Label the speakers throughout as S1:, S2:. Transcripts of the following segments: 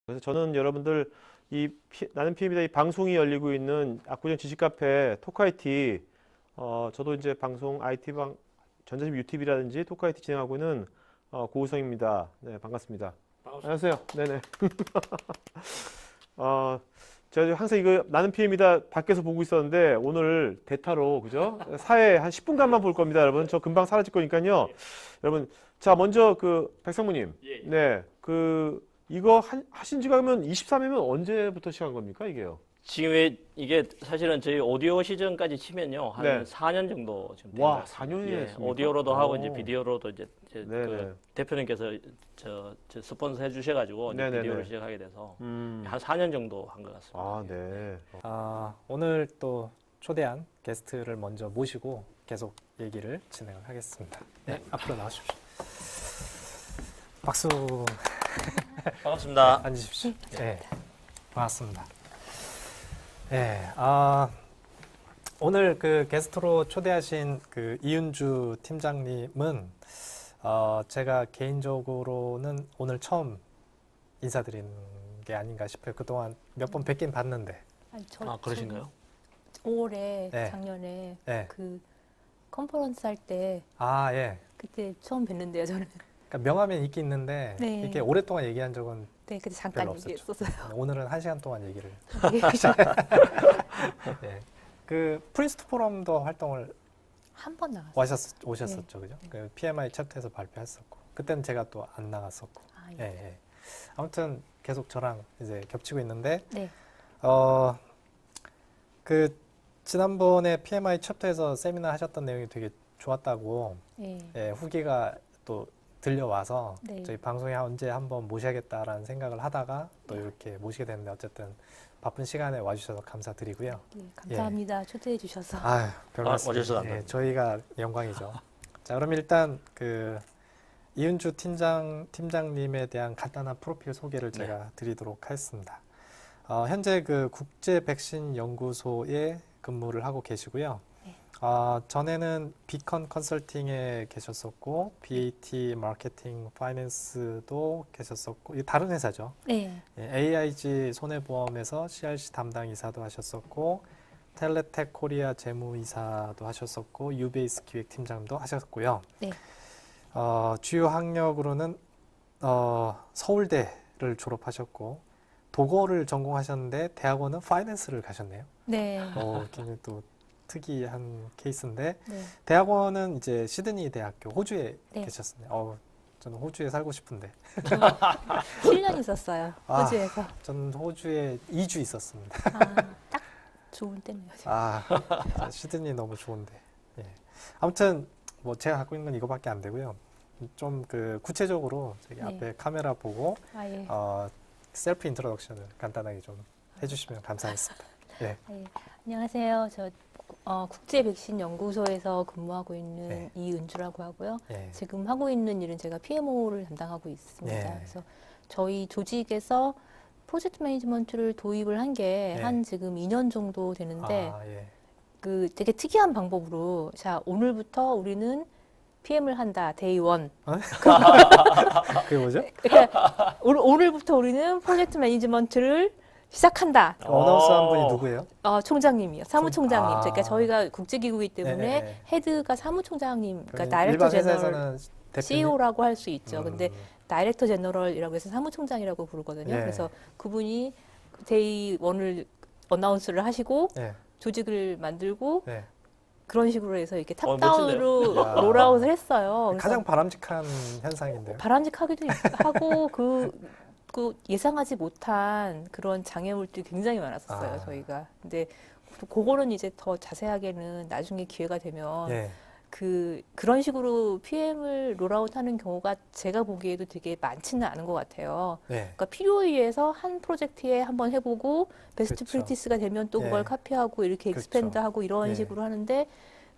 S1: 그래서 저는 여러분들 나는 PM이다 이 방송이 열리고 있는 압구정 지식 카페 토크IT 저도 이제 방송 IT 전자집 유튜브라든지 토크IT 진행하고 있는 고우성입니다. 네, 반갑습니다. 안녕하세요. 네네. 어, 제가 항상 이거 나는 PM이다 밖에서 보고 있었는데 오늘 대타로 그죠? 사회 한 10분간만 볼 겁니다, 여러분. 저 금방 사라질 거니까요. 여러분, 자 먼저 그 백성무님, 네, 이거 하신 지가 그러면 23회면 언제부터 시작한 겁니까, 이게요?
S2: 지금 이게 사실은 저희 오디오 시즌까지 치면요 한
S1: 네.
S2: 4년 정도 지금 된
S1: 와,
S2: 것 같습니다.
S1: 4년이
S2: 예,
S1: 됐습니까?
S2: 오디오로도 하고 이제
S1: 오.
S2: 비디오로도 이제
S1: 네네.
S2: 그 대표님께서 저 스폰서 해주셔가지고 이제
S1: 네네네.
S2: 비디오를 시작하게 돼서
S1: 음.
S2: 한 4년 정도 한 것 같습니다.
S1: 아, 네.
S3: 오늘 또 초대한 게스트를 먼저 모시고 계속 얘기를 진행을 하겠습니다. 네, 앞으로 나와주십시오. 박수.
S2: 반갑습니다.
S3: 앉으십시오. 네, 반갑습니다. 네, 오늘 그 게스트로 초대하신 그 이윤주 팀장님은 제가 개인적으로는 오늘 처음 인사드리는 게 아닌가 싶어요. 그동안 몇 번 뵙긴 봤는데.
S4: 아니,
S2: 그러신가요?
S4: 5월에
S3: 네.
S4: 작년에
S3: 네.
S4: 그 컨퍼런스 할 때
S3: 예.
S4: 그때 처음 뵀는데요, 저는.
S3: 그러니까 명함엔 있긴 있는데
S4: 네.
S3: 이렇게 오랫동안 얘기한 적은
S4: 네, 그때 잠깐
S3: 별로 없었죠.
S4: 얘기했었어요.
S3: 오늘은 1시간 동안 얘기를.
S4: 네.
S3: 네. 그 프린스트 포럼도 활동을
S4: 한 번 나왔어요.
S3: 오셨었죠, 그죠? 그 PMI 챕터에서 발표했었고 그때는 제가 또 안 나갔었고.
S4: 아,
S3: 예, 예. 아무튼 계속 저랑 이제 겹치고 있는데
S4: 네.
S3: 그 지난번에 PMI 챕터에서 세미나 하셨던 내용이 되게 좋았다고
S4: 예.
S3: 예, 후기가 또 들려와서
S4: 네.
S3: 저희 방송에 언제 한번 모셔야겠다라는 생각을 하다가 또 이렇게 모시게 됐는데 어쨌든 바쁜 시간에 와주셔서 감사드리고요.
S4: 네, 감사합니다. 초대해 주셔서.
S3: 아유, 별 말씀.
S2: 와주셔서
S3: 예,
S2: 감사합니다.
S3: 저희가 영광이죠. 자, 그럼 일단 그 이은주 팀장님에 대한 간단한 프로필 소개를 제가 드리도록 하겠습니다. 현재 그 국제 백신 연구소에 근무를 하고 계시고요.
S4: 네.
S3: 전에는 비컨 컨설팅에 계셨었고, BAT 마케팅 파이낸스도 계셨었고, 이 다른 회사죠.
S4: 네.
S3: 예, AIG 손해보험에서 CRC 담당 이사도 하셨었고, 텔레텍 코리아 재무이사도 하셨었고, 유베이스 기획팀장도 하셨고요.
S4: 네.
S3: 주요 학력으로는 서울대를 졸업하셨고, 도고를 전공하셨는데 대학원은 파이낸스를 가셨네요.
S4: 네.
S3: 굉장히 또 특이한 케이스인데
S4: 네.
S3: 대학원은 이제 시드니 대학교 호주에
S4: 네.
S3: 계셨네요. 저는 호주에 살고 싶은데
S4: 7년 있었어요.
S3: 아.
S4: 호주에서.
S3: 저는 호주에 2주 있었습니다.
S4: 딱 좋은 때네요.
S3: 시드니 너무 좋은데. 예. 아무튼 뭐 제가 갖고 있는 건 이거밖에 안 되고요. 좀 그 구체적으로 저기
S4: 네.
S3: 앞에 카메라 보고
S4: 예.
S3: 셀프 인트로덕션을 간단하게 좀 해주시면 감사하겠습니다. 예.
S4: 예. 안녕하세요. 저 국제 백신 연구소에서 근무하고 있는
S3: 네.
S4: 이은주라고 하고요.
S3: 예.
S4: 지금 하고 있는 일은 제가 PMO를 담당하고 있습니다.
S3: 예.
S4: 그래서 저희 조직에서 프로젝트 매니지먼트를 도입을 한 게
S3: 예.
S4: 한 지금 2년 정도 되는데
S3: 예.
S4: 그 되게 특이한 방법으로 자, 오늘부터 우리는 PM을 한다. 데이 원.
S3: 그게 뭐죠?
S4: 그러니까 오늘부터 우리는 프로젝트 매니지먼트를 시작한다.
S3: 어나운서 한 분이 누구예요?
S4: 총장님이요. 사무총장님.
S3: 아.
S4: 그러니까 저희가 국제기구이기 때문에
S3: 네.
S4: 헤드가 사무총장님, 그러니까
S3: 일반
S4: 다이렉터 제너럴
S3: 회사에서는 대표님?
S4: CEO라고 할 수 있죠. 근데 다이렉터 제너럴이라고 해서 사무총장이라고 부르거든요.
S3: 예.
S4: 그래서 그분이 데이 원을 어나운스를 하시고
S3: 예.
S4: 조직을 만들고
S3: 예.
S4: 그런 식으로 해서 이렇게
S2: 멋진데요?
S4: 탑다운으로
S3: 야.
S4: 롤아웃을 했어요. 그래서
S3: 가장 바람직한 현상인데요.
S4: 바람직하기도 하고 그 예상하지 못한 그런 장애물들이 굉장히 많았었어요. 저희가. 근데 그거는 이제 더 자세하게는 나중에 기회가 되면
S3: 예.
S4: 그런 식으로 PM을 롤아웃하는 경우가 제가 보기에도 되게 많지는 않은 것 같아요.
S3: 예.
S4: 그러니까 필요에 의해서 한 프로젝트에 한번 해보고 베스트
S3: 그렇죠.
S4: 프랙티스가 되면 또 그걸
S3: 예.
S4: 카피하고 이렇게
S3: 그렇죠.
S4: 익스펜드하고 이런
S3: 예.
S4: 식으로 하는데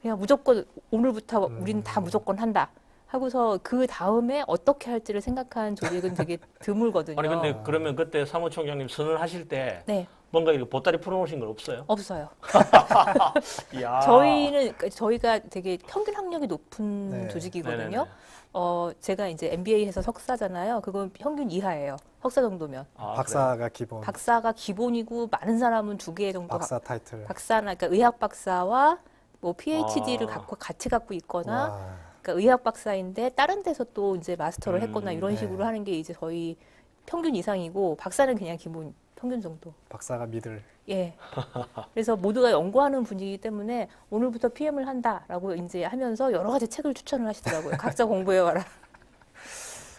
S4: 그냥 무조건 오늘부터 우리는 다 무조건 한다. 하고서 그 다음에 어떻게 할지를 생각한 조직은 되게 드물거든요.
S2: 아니 근데 그러면 그때 사무총장님 선언하실 때
S4: 네,
S2: 뭔가 이거 보따리 풀어놓으신 건 없어요?
S4: 없어요.
S2: 이야.
S4: 저희가 되게 평균 학력이 높은
S3: 네.
S4: 조직이거든요.
S2: 네네네.
S4: 제가 이제 MBA에서 석사잖아요. 그건 평균 이하예요. 석사 정도면.
S2: 아,
S3: 박사가 기본,
S4: 박사가 기본이고 많은 사람은 2개 정도
S3: 박사 타이틀.
S4: 박사나 그러니까 의학 박사와 뭐 PhD를
S2: 아.
S4: 같이 갖고 있거나
S3: 와,
S4: 그러니까 의학 박사인데 다른 데서 또 이제 마스터를 했거나 이런
S3: 네.
S4: 식으로 하는 게 이제 거의 평균 이상이고 박사는 그냥 기본 평균 정도.
S3: 박사가 믿을.
S4: 예. 그래서 모두가 연구하는 분위기 때문에 오늘부터 PM을 한다라고 이제 하면서 여러 가지 책을 추천을 하시더라고요. 각자 공부해와라.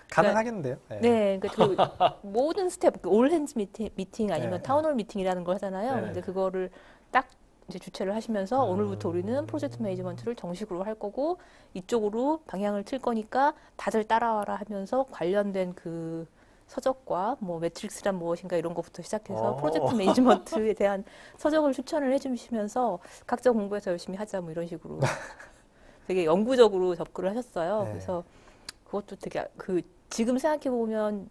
S3: 가능하겠는데요? 네.
S4: 네, 그러니까 그 모든 스텝, 올 핸즈 미팅 아니면
S3: 네,
S4: 타운홀 미팅이라는 걸 하잖아요.
S2: 네.
S4: 근데 그거를 딱 이제 주최를 하시면서
S3: 음.
S4: 오늘부터 우리는 프로젝트 매니지먼트를 정식으로 할 거고 이쪽으로 방향을 틀 거니까 다들 따라와라 하면서 관련된 그 서적과 뭐 매트릭스란 무엇인가 이런 것부터 시작해서 프로젝트 매니지먼트에 대한 서적을 추천을 해주시면서 각자 공부해서 열심히 하자 뭐 이런 식으로 되게 영구적으로 접근을 하셨어요.
S3: 네.
S4: 그래서 그것도 되게 지금 생각해 보면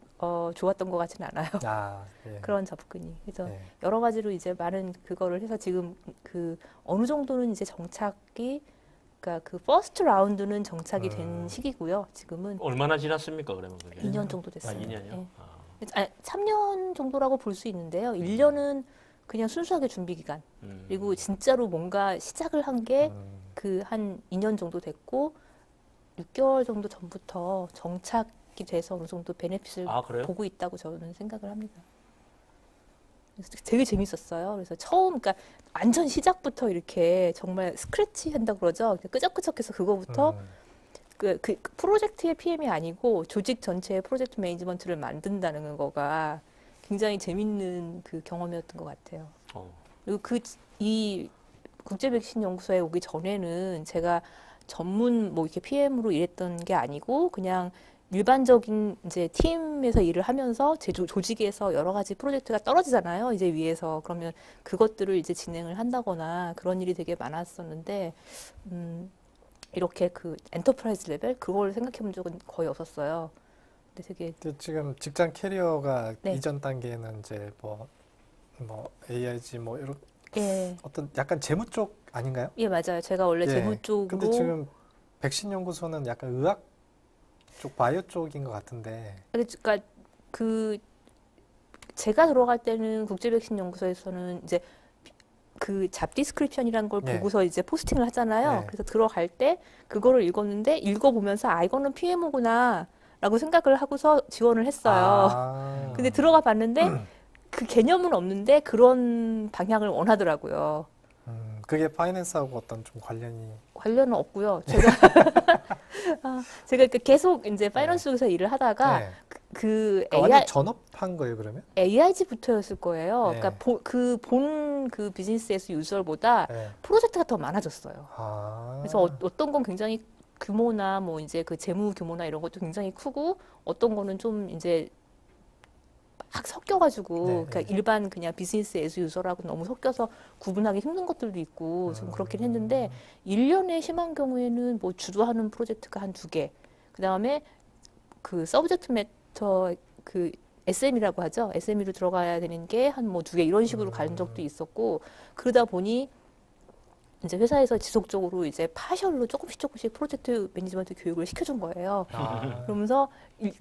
S4: 좋았던 것 같지는 않아요.
S3: 아, 예.
S4: 그런 접근이. 그래서
S3: 네.
S4: 여러 가지로 이제 많은 그거를 해서 지금 그 어느 정도는 이제 정착이 그러니까 그 퍼스트 라운드는 정착이 된 시기고요. 지금은
S2: 얼마나 지났습니까 그러면 그게?
S4: 2년 정도 됐어요.
S2: 2년이요?
S4: 예.
S2: 아,
S4: 아니, 3년 정도라고 볼 수 있는데요. 1년은 그냥 순수하게 준비 기간. 그리고 진짜로 뭔가 시작을 한 게 그 한 2년 정도 됐고 6개월 정도 전부터 정착이 돼서 어느 정도 베네핏을
S2: 아, 그래요?
S4: 보고 있다고 저는 생각을 합니다. 그래서 되게 재밌었어요. 그래서 처음, 그러니까 완전 시작부터 이렇게 정말 스크래치 한다고 그러죠. 끄적끄적해서 그거부터 그 프로젝트의 PM이 아니고 조직 전체의 프로젝트 매니지먼트를 만든다는 거가 굉장히 재밌는 그 경험이었던 것 같아요.
S2: 어.
S4: 그리고 이 국제 백신 연구소에 오기 전에는 제가 전문 뭐 이렇게 PM으로 일했던 게 아니고 그냥 일반적인 이제 팀에서 일을 하면서 제 조직에서 여러 가지 프로젝트가 떨어지잖아요. 이제 위에서 그러면 그것들을 이제 진행을 한다거나 그런 일이 되게 많았었는데 이렇게 그 엔터프라이즈 레벨 그걸 생각해 본 적은 거의 없었어요. 근데 되게
S3: 근데 지금 직장 캐리어가
S4: 네.
S3: 이전 단계는 이제 뭐 AIG 뭐 이런
S4: 예,
S3: 어떤 약간 재무 쪽 아닌가요?
S4: 예 맞아요. 제가 원래
S3: 예.
S4: 재무 쪽으로
S3: 근데 지금 백신 연구소는 약간 의학 쪽 바이오 쪽인 것 같은데.
S4: 그러니까 그 제가 들어갈 때는 국제 백신 연구소에서는 이제 그 잡 디스크립션이라는 걸
S3: 네.
S4: 보고서 이제 포스팅을 하잖아요.
S3: 네.
S4: 그래서 들어갈 때 그거를 읽었는데 읽어보면서 아 이거는 PMO구나라고 생각을 하고서 지원을 했어요.
S3: 아.
S4: 근데 들어가 봤는데 그 개념은 없는데 그런 방향을 원하더라고요.
S3: 그게 파이낸스하고 어떤 좀
S4: 관련은 없고요. 제가 제가 계속 이제 파이낸스에서 일을 하다가
S3: 네.
S4: 그
S3: 그러니까 완전 전업한 거예요, 그러면?
S4: AIG부터였을 거예요.
S3: 네.
S4: 그러니까 본 그 비즈니스에서 유저보다
S3: 네.
S4: 프로젝트가 더 많아졌어요.
S3: 아.
S4: 그래서 어떤 건 굉장히 규모나 뭐 이제 그 재무 규모나 이런 것도 굉장히 크고 어떤 거는 좀 이제 막 섞여가지고
S3: 네,
S4: 그러니까
S3: 네.
S4: 일반 그냥 비즈니스 에스 유저라고 너무 섞여서 구분하기 힘든 것들도 있고 좀 그렇긴 했는데 1년에 심한 경우에는 뭐 주도하는 프로젝트가 한 2개 그다음에 그 서브젝트 매터 그 SM이라고 하죠. SM으로 들어가야 되는 게 한 뭐 2개 이런 식으로 간 적도 있었고 그러다 보니 이제 회사에서 지속적으로 이제 파셜로 조금씩 프로젝트 매니지먼트 교육을 시켜준 거예요.
S3: 아.
S4: 그러면서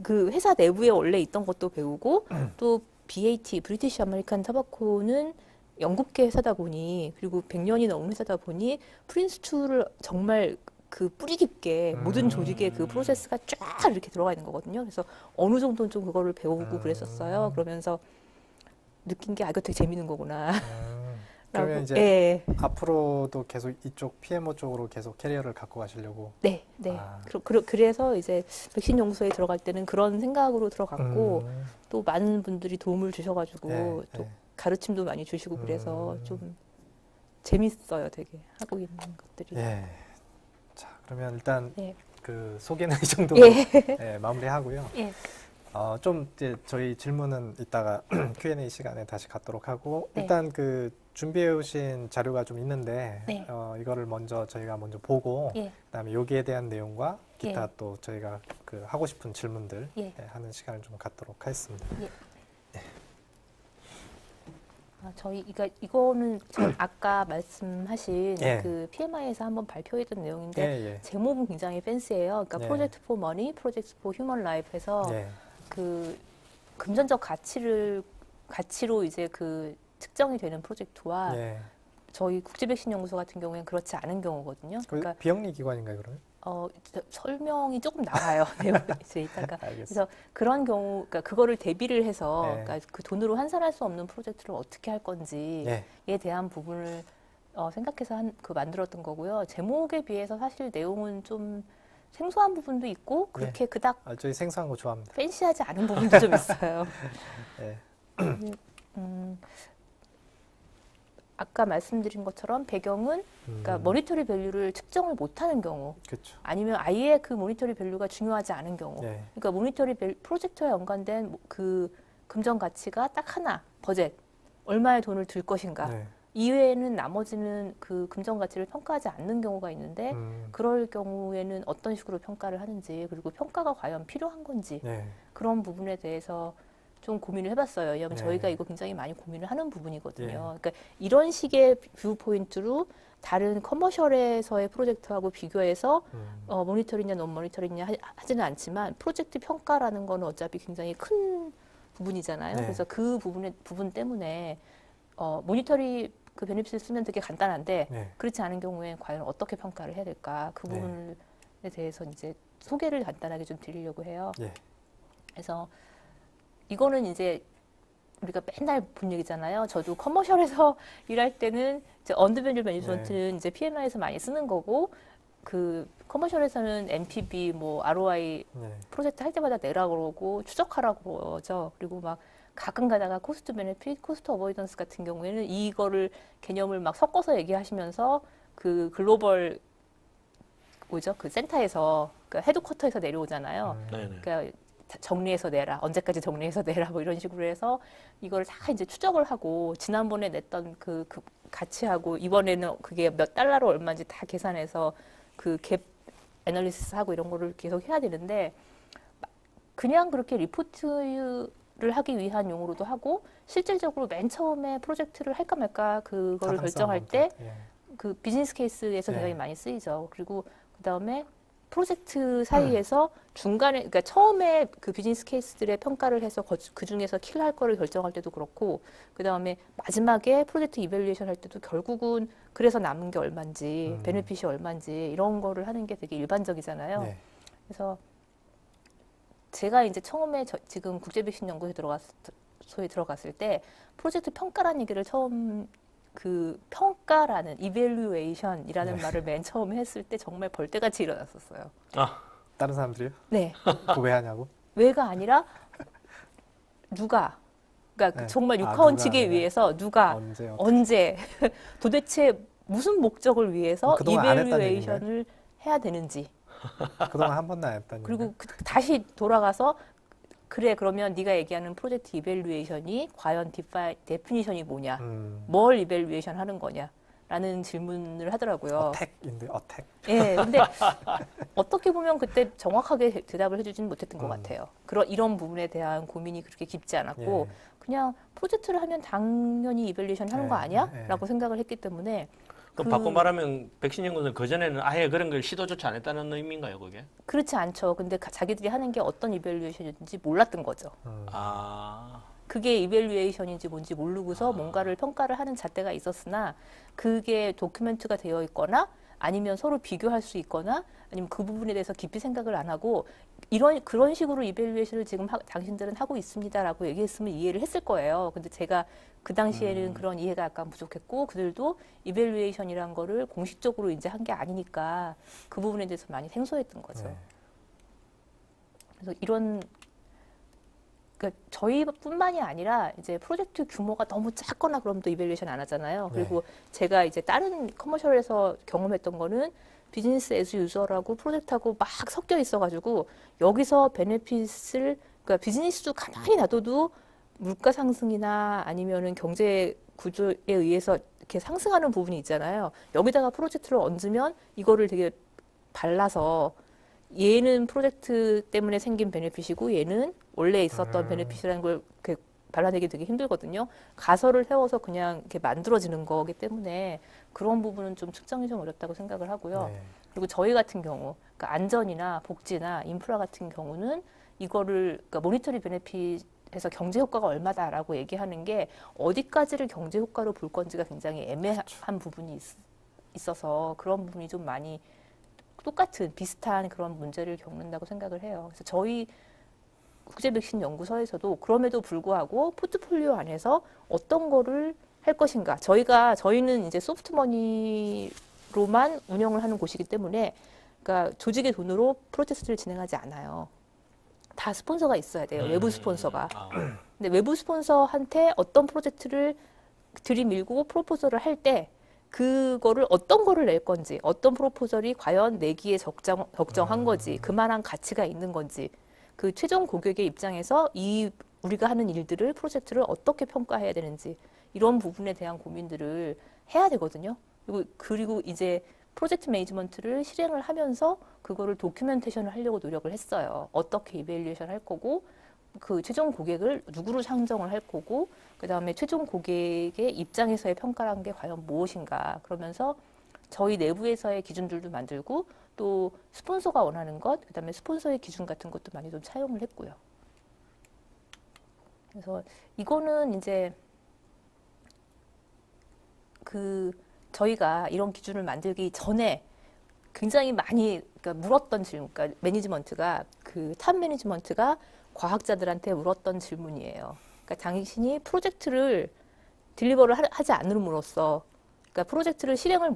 S4: 그 회사 내부에 원래 있던 것도 배우고 또 BAT, 브리티시 아메리칸 타바코는 영국계 회사다 보니 그리고 100년이 넘은 회사다 보니 프린스2를 정말 그 뿌리 깊게 모든 조직의 그 프로세스가 쫙 이렇게 들어가 있는 거거든요. 그래서 어느 정도는 좀 그거를 배우고 그랬었어요. 그러면서 느낀 게 아, 이거 되게 재밌는 거구나.
S3: 그러면
S4: 라고.
S3: 이제
S4: 예.
S3: 앞으로도 계속 이쪽 PMO 쪽으로 계속 캐리어를 갖고 가시려고.
S4: 네.
S3: 아.
S4: 그래서 이제 백신 연구소에 들어갈 때는 그런 생각으로 들어갔고 또 많은 분들이 도움을 주셔가지고
S3: 네,
S4: 또
S3: 네.
S4: 가르침도 많이 주시고 그래서 좀 재밌어요, 되게 하고 있는 것들이.
S3: 예. 자, 그러면 일단
S4: 예.
S3: 그 소개는 이 정도로
S4: 예.
S3: 예, 마무리하고요.
S4: 예.
S3: 좀 이제 저희 질문은 이따가 Q&A 시간에 다시 갖도록 하고
S4: 네.
S3: 일단 그 준비해 오신 자료가 좀 있는데
S4: 네.
S3: 이거를 저희가 먼저 보고
S4: 예.
S3: 그다음에 여기에 대한 내용과 기타
S4: 예.
S3: 또 저희가 그 하고 싶은 질문들
S4: 예.
S3: 하는 시간을 좀 갖도록 하겠습니다.
S4: 이거는 아까 말씀하신
S3: 예.
S4: 그 PMI에서 한번 발표했던 내용인데
S3: 예.
S4: 제목은 굉장히 팬시해요. 그러니까
S3: 예.
S4: 프로젝트 포 머니, 프로젝트 포 휴먼 라이프에서
S3: 예.
S4: 그 금전적 가치로 이제 그 측정이 되는 프로젝트와
S3: 예.
S4: 저희 국제백신연구소 같은 경우에는 그렇지 않은 경우거든요.
S3: 그
S4: 그러니까
S3: 비영리 기관인가요, 그러면?
S4: 설명이 조금 나와요. 내용이 이제 이따가.
S3: 알겠습니다.
S4: 그래서 그런 경우, 그러니까 그거를 대비를 해서
S3: 네.
S4: 그러니까 그 돈으로 환산할 수 없는 프로젝트를 어떻게 할 건지에
S3: 예.
S4: 대한 부분을 생각해서 만들었던 거고요. 제목에 비해서 사실 내용은 좀 생소한 부분도 있고 그렇게 그닥
S3: 저희 생소한 거 좋아합니다.
S4: 팬시하지 않은 부분도 좀 있어요.
S3: 예.
S4: 아까 말씀드린 것처럼 배경은 그러니까 모니터리 밸류를 측정을 못하는 경우
S3: 그렇죠.
S4: 아니면 아예 그 모니터리 밸류가 중요하지 않은 경우
S3: 예.
S4: 그러니까 프로젝트와 연관된 그 금전 가치가 딱 하나 버젯 얼마의 돈을 들 것인가
S3: 네.
S4: 이외에는 나머지는 그 금전 가치를 평가하지 않는 경우가 있는데 그럴 경우에는 어떤 식으로 평가를 하는지 그리고 평가가 과연 필요한 건지
S3: 네.
S4: 그런 부분에 대해서 좀 고민을 해봤어요. 왜냐하면
S3: 네.
S4: 저희가 이거 굉장히 많이 고민을 하는 부분이거든요.
S3: 예.
S4: 그러니까 이런 식의 뷰 포인트로 다른 커머셜에서의 프로젝트하고 비교해서 모니터링이냐 논 모니터링이냐 하지는 않지만 프로젝트 평가라는 거는 어차피 굉장히 큰 부분이잖아요.
S3: 네.
S4: 그래서 그 부분 때문에 모니터리 그 베네핏을 쓰면 되게 간단한데
S3: 네.
S4: 그렇지 않은 경우에 과연 어떻게 평가를 해야 될까 그
S3: 네.
S4: 부분에 대해서 이제 소개를 간단하게 좀 드리려고 해요.
S3: 예.
S4: 그래서 이거는 이제 우리가 맨날 본 얘기잖아요. 저도 커머셜에서 일할 때는 이제 언더밸류 매니지먼트는 이제 PMI에서 많이 쓰는 거고 그 커머셜에서는 NPV 뭐 ROI
S3: 네.
S4: 프로젝트 할 때마다 내라고 그러고 추적하라고 그러죠. 그리고 막 가끔 가다가 코스트 베네핏, 코스트 어보이던스 같은 경우에는 이거를 개념을 막 섞어서 얘기하시면서 그 글로벌 뭐죠? 그 센터에서 그 헤드쿼터에서 내려오잖아요.
S2: 네네.
S4: 그러니까 정리해서 내라. 언제까지 정리해서 내라. 뭐 이런 식으로 해서 이걸 다 이제 추적을 하고 지난번에 냈던 그 가치하고 이번에는 그게 몇 달러로 얼마인지 다 계산해서 그 갭 애널리시스 하고 이런 거를 계속 해야 되는데 그냥 그렇게 리포트를 하기 위한 용어로도 하고 실질적으로 맨 처음에 프로젝트를 할까 말까 그거를 결정할 때 그 비즈니스 케이스에서 굉장히 많이 쓰이죠. 그리고 그다음에 프로젝트 사이에서 중간에, 그러니까 처음에 그 비즈니스 케이스들의 평가를 해서 그 중에서 킬할 거를 결정할 때도 그렇고, 그 다음에 마지막에 프로젝트 이밸리에이션 할 때도 결국은 그래서 남은 게 얼마인지, 베네핏이 얼마인지 이런 거를 하는 게 되게 일반적이잖아요.
S3: 네.
S4: 그래서 제가 이제 처음에 지금 국제백신연구소에 들어갔을 때 프로젝트 평가라는 얘기를 처음 그 평가라는 이밸류에이션이라는 말을 맨 처음에 했을 때 정말 벌떼같이 일어났었어요.
S3: 다른 사람들이요?
S4: 네.
S3: 그거 왜 하냐고?
S4: 왜가 아니라 누가 그러니까
S3: 네.
S4: 그러니까 정말
S3: 누가,
S4: 육하원칙에
S3: 네.
S4: 위해서 누가
S3: 언제
S4: 언제 도대체 무슨 목적을 위해서
S3: 그동안 안 했다는
S4: 이밸류에이션을 해야 되는지
S3: 그동안 한 번도 안 했다는
S4: 그리고 다시 돌아가서 그래 그러면 네가 얘기하는 프로젝트 이밸류에이션이 과연 데피니션이 뭐냐 뭘 이밸류에이션 하는 거냐라는 질문을 하더라고요.
S3: 어택인데 어택.
S4: 예, 근데 어떻게 보면 그때 정확하게 대답을 해주지는 못했던 것 같아요. 이런 부분에 대한 고민이 그렇게 깊지 않았고
S3: 예.
S4: 그냥 프로젝트를 하면 당연히 이밸류에이션 하는 거 아니야? 라고 생각을 했기 때문에
S2: 그럼 바꿔 말하면 백신 연구소는 그전에는 아예 그런 걸 시도조차 안 했다는 의미인가요, 그게?
S4: 그렇지 않죠. 근데 자기들이 하는 게 어떤 이밸류에이션인지 몰랐던 거죠. 그게 이밸류에이션인지 뭔지 모르고서 뭔가를 평가를 하는 잣대가 있었으나 그게 도큐멘트가 되어 있거나 아니면 서로 비교할 수 있거나 아니면 그 부분에 대해서 깊이 생각을 안 하고 그런 식으로 이밸류에이션을 지금 당신들은 하고 있습니다라고 얘기했으면 이해를 했을 거예요. 근데 제가 그 당시에는 그런 이해가 약간 부족했고 그들도 이밸류에이션이란 거를 공식적으로 이제 한 게 아니니까 그 부분에 대해서 많이 생소했던 거죠.
S3: 네.
S4: 그래서 그러니까 저희뿐만이 아니라 이제 프로젝트 규모가 너무 작거나 그러면 또 이밸류에이션 안 하잖아요. 그리고 제가 이제 다른 커머셜에서 경험했던 거는 비즈니스 애즈 유저라고 프로젝트하고 막 섞여 있어가지고 여기서 베네핏을 그러니까 비즈니스도 가만히 놔둬도 물가 상승이나 아니면은 경제 구조에 의해서 이렇게 상승하는 부분이 있잖아요. 여기다가 프로젝트를 얹으면 이거를 되게 발라서 얘는 프로젝트 때문에 생긴 베네핏이고 얘는 원래 있었던 베네핏이라는 걸 이렇게 발라내기 되게 힘들거든요. 가설을 세워서 그냥 이렇게 만들어지는 거기 때문에 그런 부분은 좀 측정이 좀 어렵다고 생각을 하고요.
S3: 네.
S4: 그리고 저희 같은 경우, 그러니까 안전이나 복지나 인프라 같은 경우는 이거를 그러니까 모니터리 베네핏에서 경제 효과가 얼마다라고 얘기하는 게 어디까지를 경제 효과로 볼 건지가 굉장히 애매한 부분이 있어서 그런 부분이 좀 많이 똑같은 비슷한 그런 문제를 겪는다고 생각을 해요. 그래서 저희 국제 백신 연구소에서도 그럼에도 불구하고 포트폴리오 안에서 어떤 거를 할 것인가. 저희는 이제 소프트머니로만 운영을 하는 곳이기 때문에 그러니까 조직의 돈으로 프로젝트를 진행하지 않아요. 다 스폰서가 있어야 돼요. 외부 스폰서가.
S2: 아,
S4: 근데 외부 스폰서한테 어떤 프로젝트를 들이밀고 프로포절을 할 때 그거를 어떤 거를 낼 건지, 어떤 프로포절이 과연 내기에 적정한 거지, 그만한 가치가 있는 건지, 그 최종 고객의 입장에서 우리가 하는 일들을 프로젝트를 어떻게 평가해야 되는지 이런 부분에 대한 고민들을 해야 되거든요. 그리고 이제 프로젝트 매니지먼트를 실행을 하면서 그거를 도큐멘테이션을 하려고 노력을 했어요. 어떻게 이벨리에이션 할 거고 그 최종 고객을 누구로 상정을 할 거고 그다음에 최종 고객의 입장에서의 평가라는 게 과연 무엇인가 그러면서 저희 내부에서의 기준들도 만들고 또 스폰서가 원하는 것 그다음에 스폰서의 기준 같은 것도 많이 좀 차용을 했고요. 그래서 이거는 이제 저희가 이런 기준을 만들기 전에 굉장히 많이 그러니까 물었던 질문, 그러니까 매니지먼트가 탑 매니지먼트가 과학자들한테 물었던 질문이에요. 그러니까 당신이 프로젝트를 딜리버를 하지 않음으로써, 그러니까 프로젝트를 실행을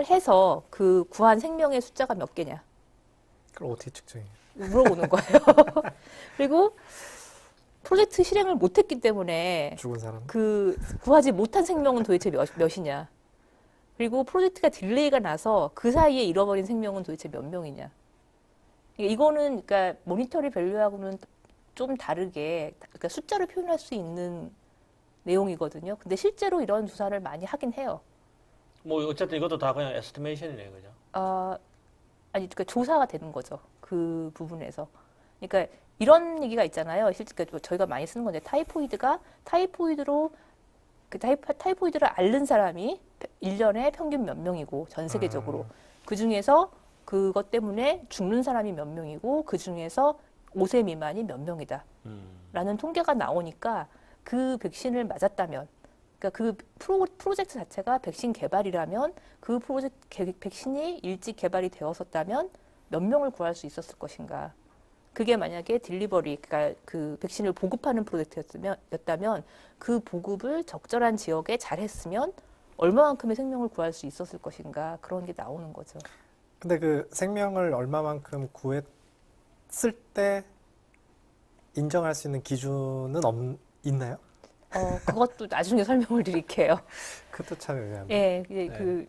S4: 해서 그 구한 생명의 숫자가 몇 개냐
S3: 그걸 어떻게 측정해요?
S4: 물어보는 거예요. 그리고 프로젝트 실행을 못했기 때문에
S3: 죽은 사람?
S4: 구하지 못한 생명은 도대체 몇이냐. 그리고 프로젝트가 딜레이가 나서 그 사이에 잃어버린 생명은 도대체 몇 명이냐. 이거는 그러니까 모니터리 밸류하고는 좀 다르게 그러니까 숫자로 표현할 수 있는 내용이거든요. 근데 실제로 이런 조사를 많이 하긴 해요.
S2: 뭐 어쨌든 이것도 다 그냥 에스티메이션이네, 그죠?
S4: 아니, 그러니까 조사가 되는 거죠. 그 부분에서. 그러니까 이런 얘기가 있잖아요. 실제 저희가 많이 쓰는 건데 타이포이드를 앓는 사람이 1년에 평균 몇 명이고 전 세계적으로 그 중에서 그것 때문에 죽는 사람이 몇 명이고 그 중에서 5세 미만이 몇 명이다. 라는 통계가 나오니까 그 백신을 맞았다면 그러니까 그 프로젝트 자체가 백신 개발이라면 그 백신이 일찍 개발이 되었었다면 몇 명을 구할 수 있었을 것인가. 그게 만약에 딜리버리, 그러니까 그 백신을 보급하는 프로젝트였다면 그 보급을 적절한 지역에 잘했으면 얼마만큼의 생명을 구할 수 있었을 것인가. 그런 게 나오는 거죠.
S3: 근데 그 생명을 얼마만큼 구했을 때 인정할 수 있는 기준은 있나요?
S4: 그것도 나중에 설명을 드릴게요.
S3: 그것도 참 애매합니다.
S4: 예,
S3: 네.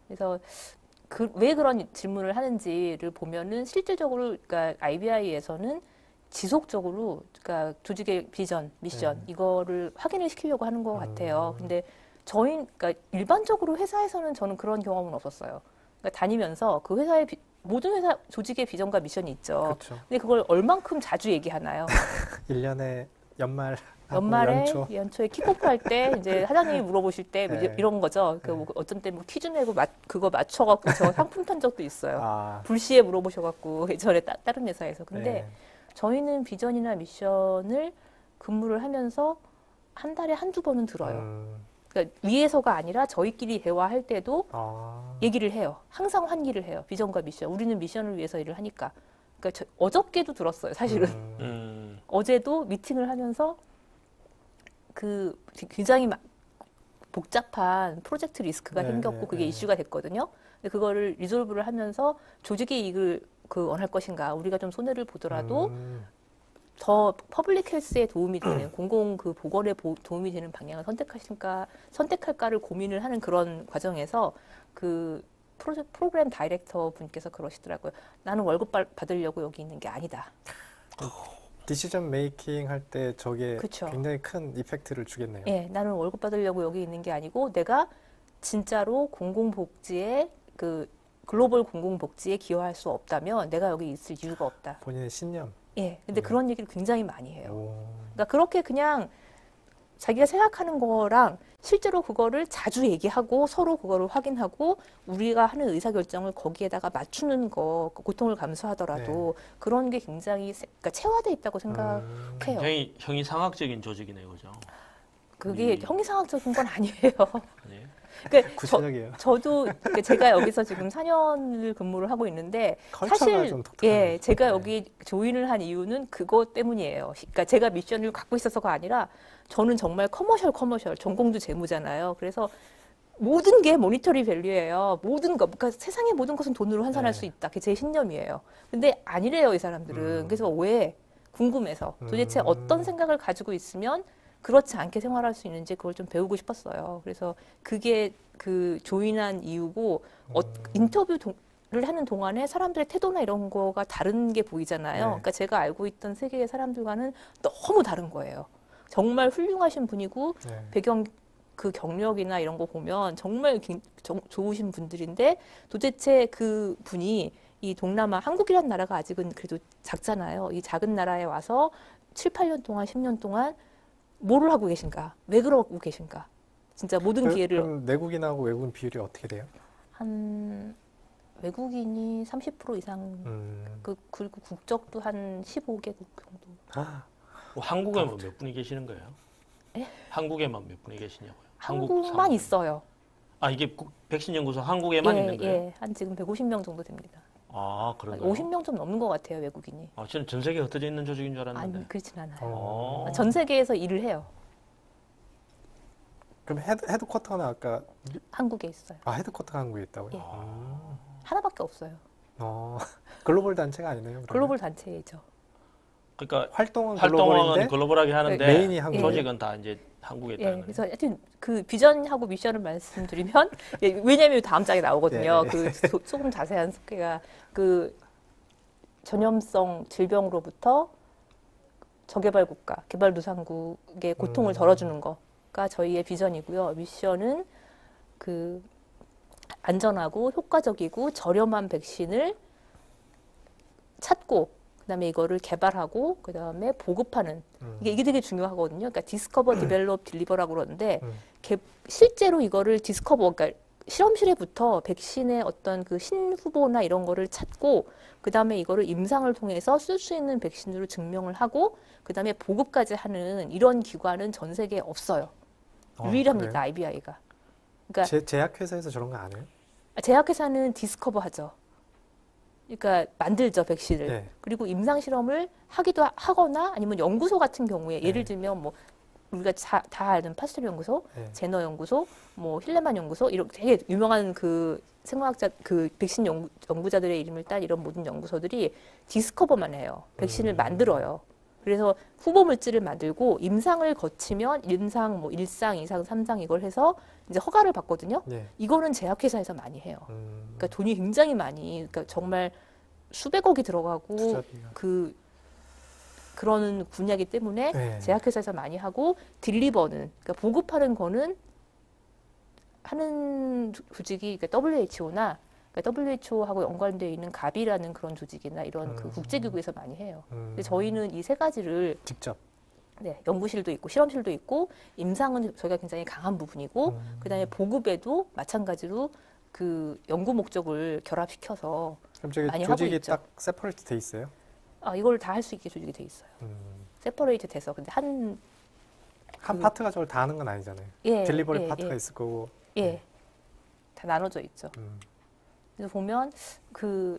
S4: 그래서 왜 그런 질문을 하는지를 보면은 실질적으로 그러니까 IBI에서는 지속적으로 그러니까 조직의 비전, 미션 이거를 확인을 시키려고 하는 것 같아요. 근데 그러니까 일반적으로 회사에서는 저는 그런 경험은 없었어요. 그러니까 다니면서 그 회사의 모든 회사 조직의 비전과 미션이 있죠.
S3: 그렇죠.
S4: 근데 그걸 얼만큼 자주 얘기하나요?
S3: 1년에 연말에
S4: 연초에 킥오프 할 때 이제 사장님이 물어보실 때
S3: 네.
S4: 이런 거죠.
S3: 네.
S4: 뭐 어떤 때 뭐 퀴즈 내고 그거 맞춰갖고 저 상품 탄 적도 있어요.
S3: 아,
S4: 불시에 물어보셔갖고 예전에 다른 회사에서. 근데
S3: 네.
S4: 저희는 비전이나 미션을 근무를 하면서 한 달에 한두 번은 들어요. 그러니까 위에서가 아니라 저희끼리 대화할 때도 얘기를 해요. 항상 환기를 해요. 비전과 미션. 우리는 미션을 위해서 일을 하니까. 그러니까 어저께도 들었어요. 사실은. 어제도 미팅을 하면서 굉장히 복잡한 프로젝트 리스크가 생겼고 그게 이슈가 됐거든요. 근데 그거를 리졸브를 하면서 조직의 이익을 원할 것인가. 우리가 좀 손해를 보더라도 더 퍼블릭 헬스에 도움이 되는 공공 보건에 도움이 되는 방향을 선택할까를 고민을 하는 그런 과정에서 프로그램 다이렉터 분께서 그러시더라고요. 나는 월급 받으려고 여기 있는 게 아니다.
S3: 디시전 메이킹 할 때 저게
S4: 그쵸.
S3: 굉장히 큰 이펙트를 주겠네요.
S4: 예, 나는 월급 받으려고 여기 있는 게 아니고 내가 진짜로 공공복지에 그 글로벌 공공복지에 기여할 수 없다면 내가 여기 있을 이유가 없다.
S3: 본인의 신념.
S4: 예, 근데 그런 얘기를 굉장히 많이 해요.
S3: 오.
S4: 그러니까 그렇게 그냥 자기가 생각하는 거랑 실제로 그거를 자주 얘기하고 서로 그거를 확인하고 우리가 하는 의사결정을 거기에다가 맞추는 거, 그 고통을 감수하더라도 그런 게 굉장히 그러니까 체화돼 있다고 생각해요.
S2: 굉장히 형이상학적인 조직이네요, 그죠?
S4: 그게 형이상학적인 건 아니에요.
S2: 아니에요?
S4: 그러니까
S3: 구체적이에요.
S4: 저도 그러니까 제가 여기서 지금 4년을 근무를 하고 있는데
S3: 컬처가
S4: 사실
S3: 좀 독특한
S4: 예,
S3: 거죠.
S4: 제가
S3: 네.
S4: 여기 조인을 한 이유는 그것 때문이에요. 그러니까 제가 미션을 갖고 있어서가 아니라 저는 정말 커머셜 전공도 재무잖아요. 그래서 모든 게 모니터리 밸류예요. 모든 것, 그러니까 세상의 모든 것은 돈으로 환산할
S3: 네.
S4: 수 있다. 그게 제 신념이에요. 근데 아니래요, 이 사람들은. 그래서 왜? 궁금해서. 도대체 어떤 생각을 가지고 있으면 그렇지 않게 생활할 수 있는지 그걸 좀 배우고 싶었어요. 그래서 그게 그 조인한 이유고 인터뷰를 하는 동안에 사람들의 태도나 이런 거가 다른 게 보이잖아요.
S3: 네.
S4: 그러니까 제가 알고 있던 세계의 사람들과는 너무 다른 거예요. 정말 훌륭하신 분이고
S3: 네.
S4: 배경 그 경력이나 이런 거 보면 정말 좋으신 분들인데 도대체 그 분이 이 동남아 한국이라는 나라가 아직은 그래도 작잖아요. 이 작은 나라에 와서 7, 8년 동안 10년 동안 뭐를 하고 계신가? 왜 그러고 계신가? 진짜 모든 기회를
S3: 그럼 내국인하고 외국인 비율이 어떻게 돼요?
S4: 한 외국인이 30% 이상 그리고 국적도 한 15개국 정도.
S2: 한국에만 몇 분이 계시는 거예요?
S4: 예?
S2: 한국에만 몇 분이 계시냐고요?
S4: 한국만
S2: 사람들.
S4: 있어요.
S2: 아, 이게 백신 연구소 한국에만 있는 거예요?
S4: 예, 한 지금 150명 정도 됩니다.
S2: 아, 그런가요?
S4: 50명 좀 넘는 것 같아요, 외국인이.
S2: 아, 저는 전 세계에 흩어져 있는 조직인 줄 알았는데.
S4: 아니, 그렇진 않아요.
S2: 어.
S4: 전 세계에서 일을 해요.
S3: 그럼 헤드쿼터는 아까
S4: 한국에 있어요.
S3: 헤드쿼터가 한국에 있다고요?
S4: 예. 하나밖에 없어요.
S3: 글로벌 단체가 아니네요. 그러면?
S4: 글로벌 단체이죠.
S2: 그러니까
S3: 활동은
S2: 활동은
S3: 글로벌인데
S2: 글로벌하게 하는데
S3: 메인이 한국에
S2: 조직은 다 이제 한국에 있다는
S4: 예,
S2: 거예요.
S4: 그래서 하여튼 그 비전하고 미션을 말씀드리면 예, 왜냐하면 다음 장에 나오거든요.
S3: 예.
S4: 그 조금 자세한 소개가 그 전염성 질병으로부터 저개발 국가, 개발도상국의 고통을 덜어주는 거가 저희의 비전이고요. 미션은 그 안전하고 효과적이고 저렴한 백신을 찾고 그다음에 이거를 개발하고 그다음에 보급하는 이게 되게 중요하거든요. 그러니까 디스커버, 디벨롭, 딜리버라고 그러는데 실제로 이거를 디스커버 그러니까 실험실에부터 백신의 어떤 그 신후보나 이런 거를 찾고 그다음에 이거를 임상을 통해서 쓸 수 있는 백신으로 증명을 하고 그다음에 보급까지 하는 이런 기관은 전 세계에 없어요. 유일합니다.
S3: 그래요?
S4: IBI가. 그러니까
S3: 제약회사에서 저런 거 안 해요?
S4: 제약회사는 디스커버 하죠. 그러니까 만들죠, 백신을.
S3: 네.
S4: 그리고 임상 실험을 하거나 아니면 연구소 같은 경우에 예를 들면 뭐 우리가 다 아는 파스텔 연구소,
S3: 네.
S4: 제너 연구소, 뭐 힐레만 연구소 이렇게 되게 유명한 그 생화학자 그 백신 연구자들의 이름을 딴 이런 모든 연구소들이 디스커버만 해요. 백신을 만들어요. 그래서 후보 물질을 만들고 임상을 거치면 임상 뭐 1상, 2상, 3상 이걸 해서 이제 허가를 받거든요.
S3: 네.
S4: 이거는 제약회사에서 많이 해요. 그러니까 돈이 굉장히 많이, 그러니까 정말 수백억이 들어가고
S3: 투자비가.
S4: 그런 분야이기 때문에
S3: 네.
S4: 제약회사에서 많이 하고 딜리버는 그러니까 보급하는 거는 하는 조직이 그러니까 WHO나 그러니까 WHO하고 연관되어 있는 가비라는 그런 조직이나 이런 그 국제기구에서 많이 해요. 근데 저희는 이 세 가지를
S3: 직접.
S4: 네, 연구실도 있고 실험실도 있고 임상은 저희가 굉장히 강한 부분이고 그다음에 보급에도 마찬가지로 그 연구 목적을 결합시켜서
S3: 그럼 저기
S4: 많이 하고
S3: 조직이
S4: 있죠.
S3: 딱 세퍼레이트 돼 있어요?
S4: 이걸 다 할 수 있게 조직이 돼 있어요. 세퍼레이트 돼서 근데
S3: 한
S4: 그-
S3: 파트가 저걸 다 하는 건 아니잖아요.
S4: 예,
S3: 딜리버리
S4: 예,
S3: 파트가
S4: 예.
S3: 있을 거고.
S4: 예, 다 나눠져 있죠.
S3: 음.
S4: 그래서 보면 그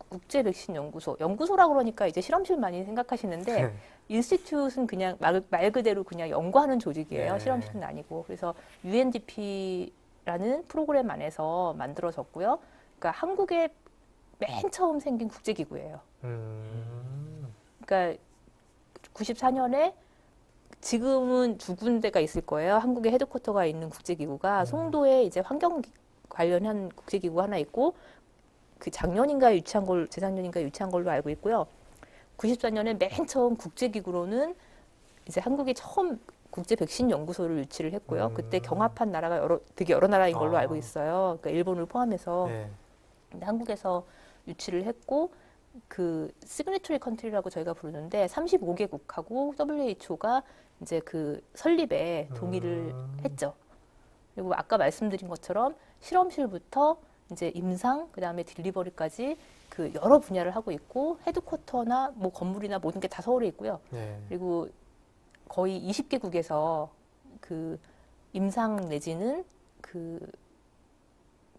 S4: 국제 백신 연구소라고 그러니까 이제 실험실 많이 생각하시는데
S3: 네.
S4: 인스티튜트는 그냥 말 그대로 그냥 연구하는 조직이에요.
S3: 네.
S4: 실험실은 아니고. 그래서 UNDP라는 프로그램 안에서 만들어졌고요. 그러니까 한국에 맨 처음 생긴 국제기구예요. 그러니까 94년에 지금은 두 군데가 있을 거예요. 한국에 헤드쿼터가 있는 국제기구가 송도에 이제 관련한 국제기구가 하나 있고 그 작년인가 유치한 걸 재작년인가 유치한 걸로 알고 있고요. 94년에 맨 처음 국제기구로는 이제 한국이 처음 국제 백신 연구소를 유치를 했고요. 그때 경합한 나라가 되게 여러 나라인 걸로 알고 있어요. 그러니까 일본을 포함해서.
S3: 네.
S4: 근데 한국에서 유치를 했고 그 시그니처리 컨트리라고 저희가 부르는데 35개국하고 WHO가 이제 그 설립에 동의를 했죠. 그리고 아까 말씀드린 것처럼 실험실부터 이제 임상, 그다음에 딜리버리까지 그 여러 분야를 하고 있고 헤드쿼터나 뭐 건물이나 모든 게 다 서울에 있고요.
S3: 네.
S4: 그리고 거의 20개국에서 그 임상 내지는 그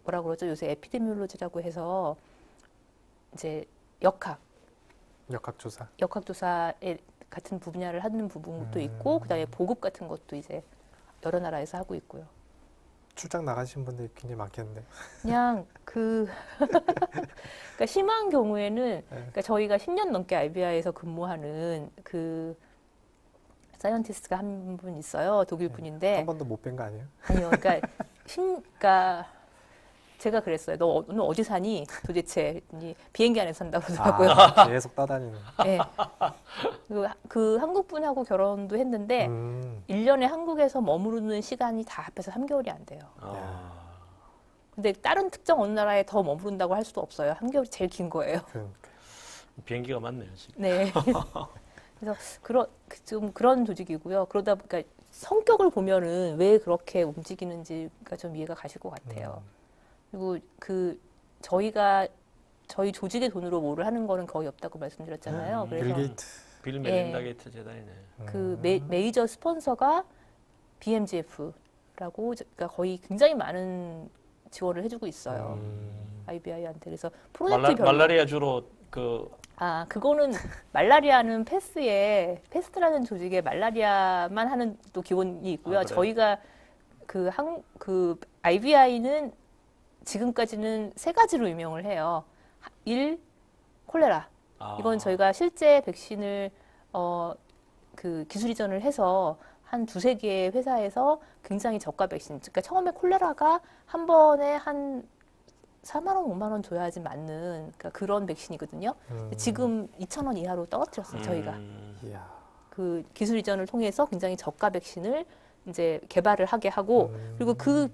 S4: 뭐라 그러죠? 요새 에피데미올로지라고 해서 이제
S3: 역학조사.
S4: 역학조사에 같은 분야를 하는 부분도 있고 그다음에 보급 같은 것도 이제 여러 나라에서 하고 있고요.
S3: 출장 나가신 분들이 굉장히 많겠는데.
S4: 그냥 그러니까 심한 경우에는 그러니까 저희가 10년 넘게 IBI에서 근무하는 그 사이언티스트가 한 분 있어요. 독일 분인데
S3: 한 번도 못 뵌 거 아니에요?
S4: 아니요. 그러니까 제가 그랬어요. 너 오늘 어디 사니? 도대체 비행기 안에서 산다고 그러더라고요.
S3: 계속 따다니는.
S4: 네. 그 한국 분하고 결혼도 했는데 1년에 한국에서 머무르는 시간이 다 합해서 3개월이 안 돼요. 근데 다른 특정 어느 나라에 더 머무른다고 할 수도 없어요. 3개월이 제일 긴 거예요.
S3: 그러니까.
S2: 비행기가 많네요, 지금.
S4: 네. 그래서 좀 그런 조직이고요. 그러다 보니까 성격을 보면은 왜 그렇게 움직이는지가 좀 이해가 가실 것 같아요. 그리고 저희 조직의 돈으로 뭐를 하는 거는 거의 없다고 말씀드렸잖아요.
S3: 빌
S4: 그래서
S3: 게이트.
S2: 빌 메린다 게이트 재단이네.
S4: 그 메이저 스폰서가 BMGF라고 그러니까 거의 굉장히 많은 지원을 해주고 있어요. IBI한테. 그래서 프로젝트별로
S2: 말라리아 주로
S4: 그거는 말라리아는 패스트라는 조직에 말라리아만 하는 또 기원이 있고요.
S2: 그래요?
S4: 저희가 그 IBI는 지금까지는 3가지로 유명을 해요. 1. 콜레라. 이건 저희가 실제 백신을 그 기술 이전을 해서 한 2-3개의 회사에서 굉장히 저가 백신. 그러니까 처음에 콜레라가 한 번에 한 4만 원, 5만 원 줘야지 맞는 그러니까 그런 백신이거든요. 지금 2,000원 이하로 떨어뜨렸어요, 저희가.
S3: 이야.
S4: 그 기술 이전을 통해서 굉장히 저가 백신을 이제 개발을 하게 하고 그리고 그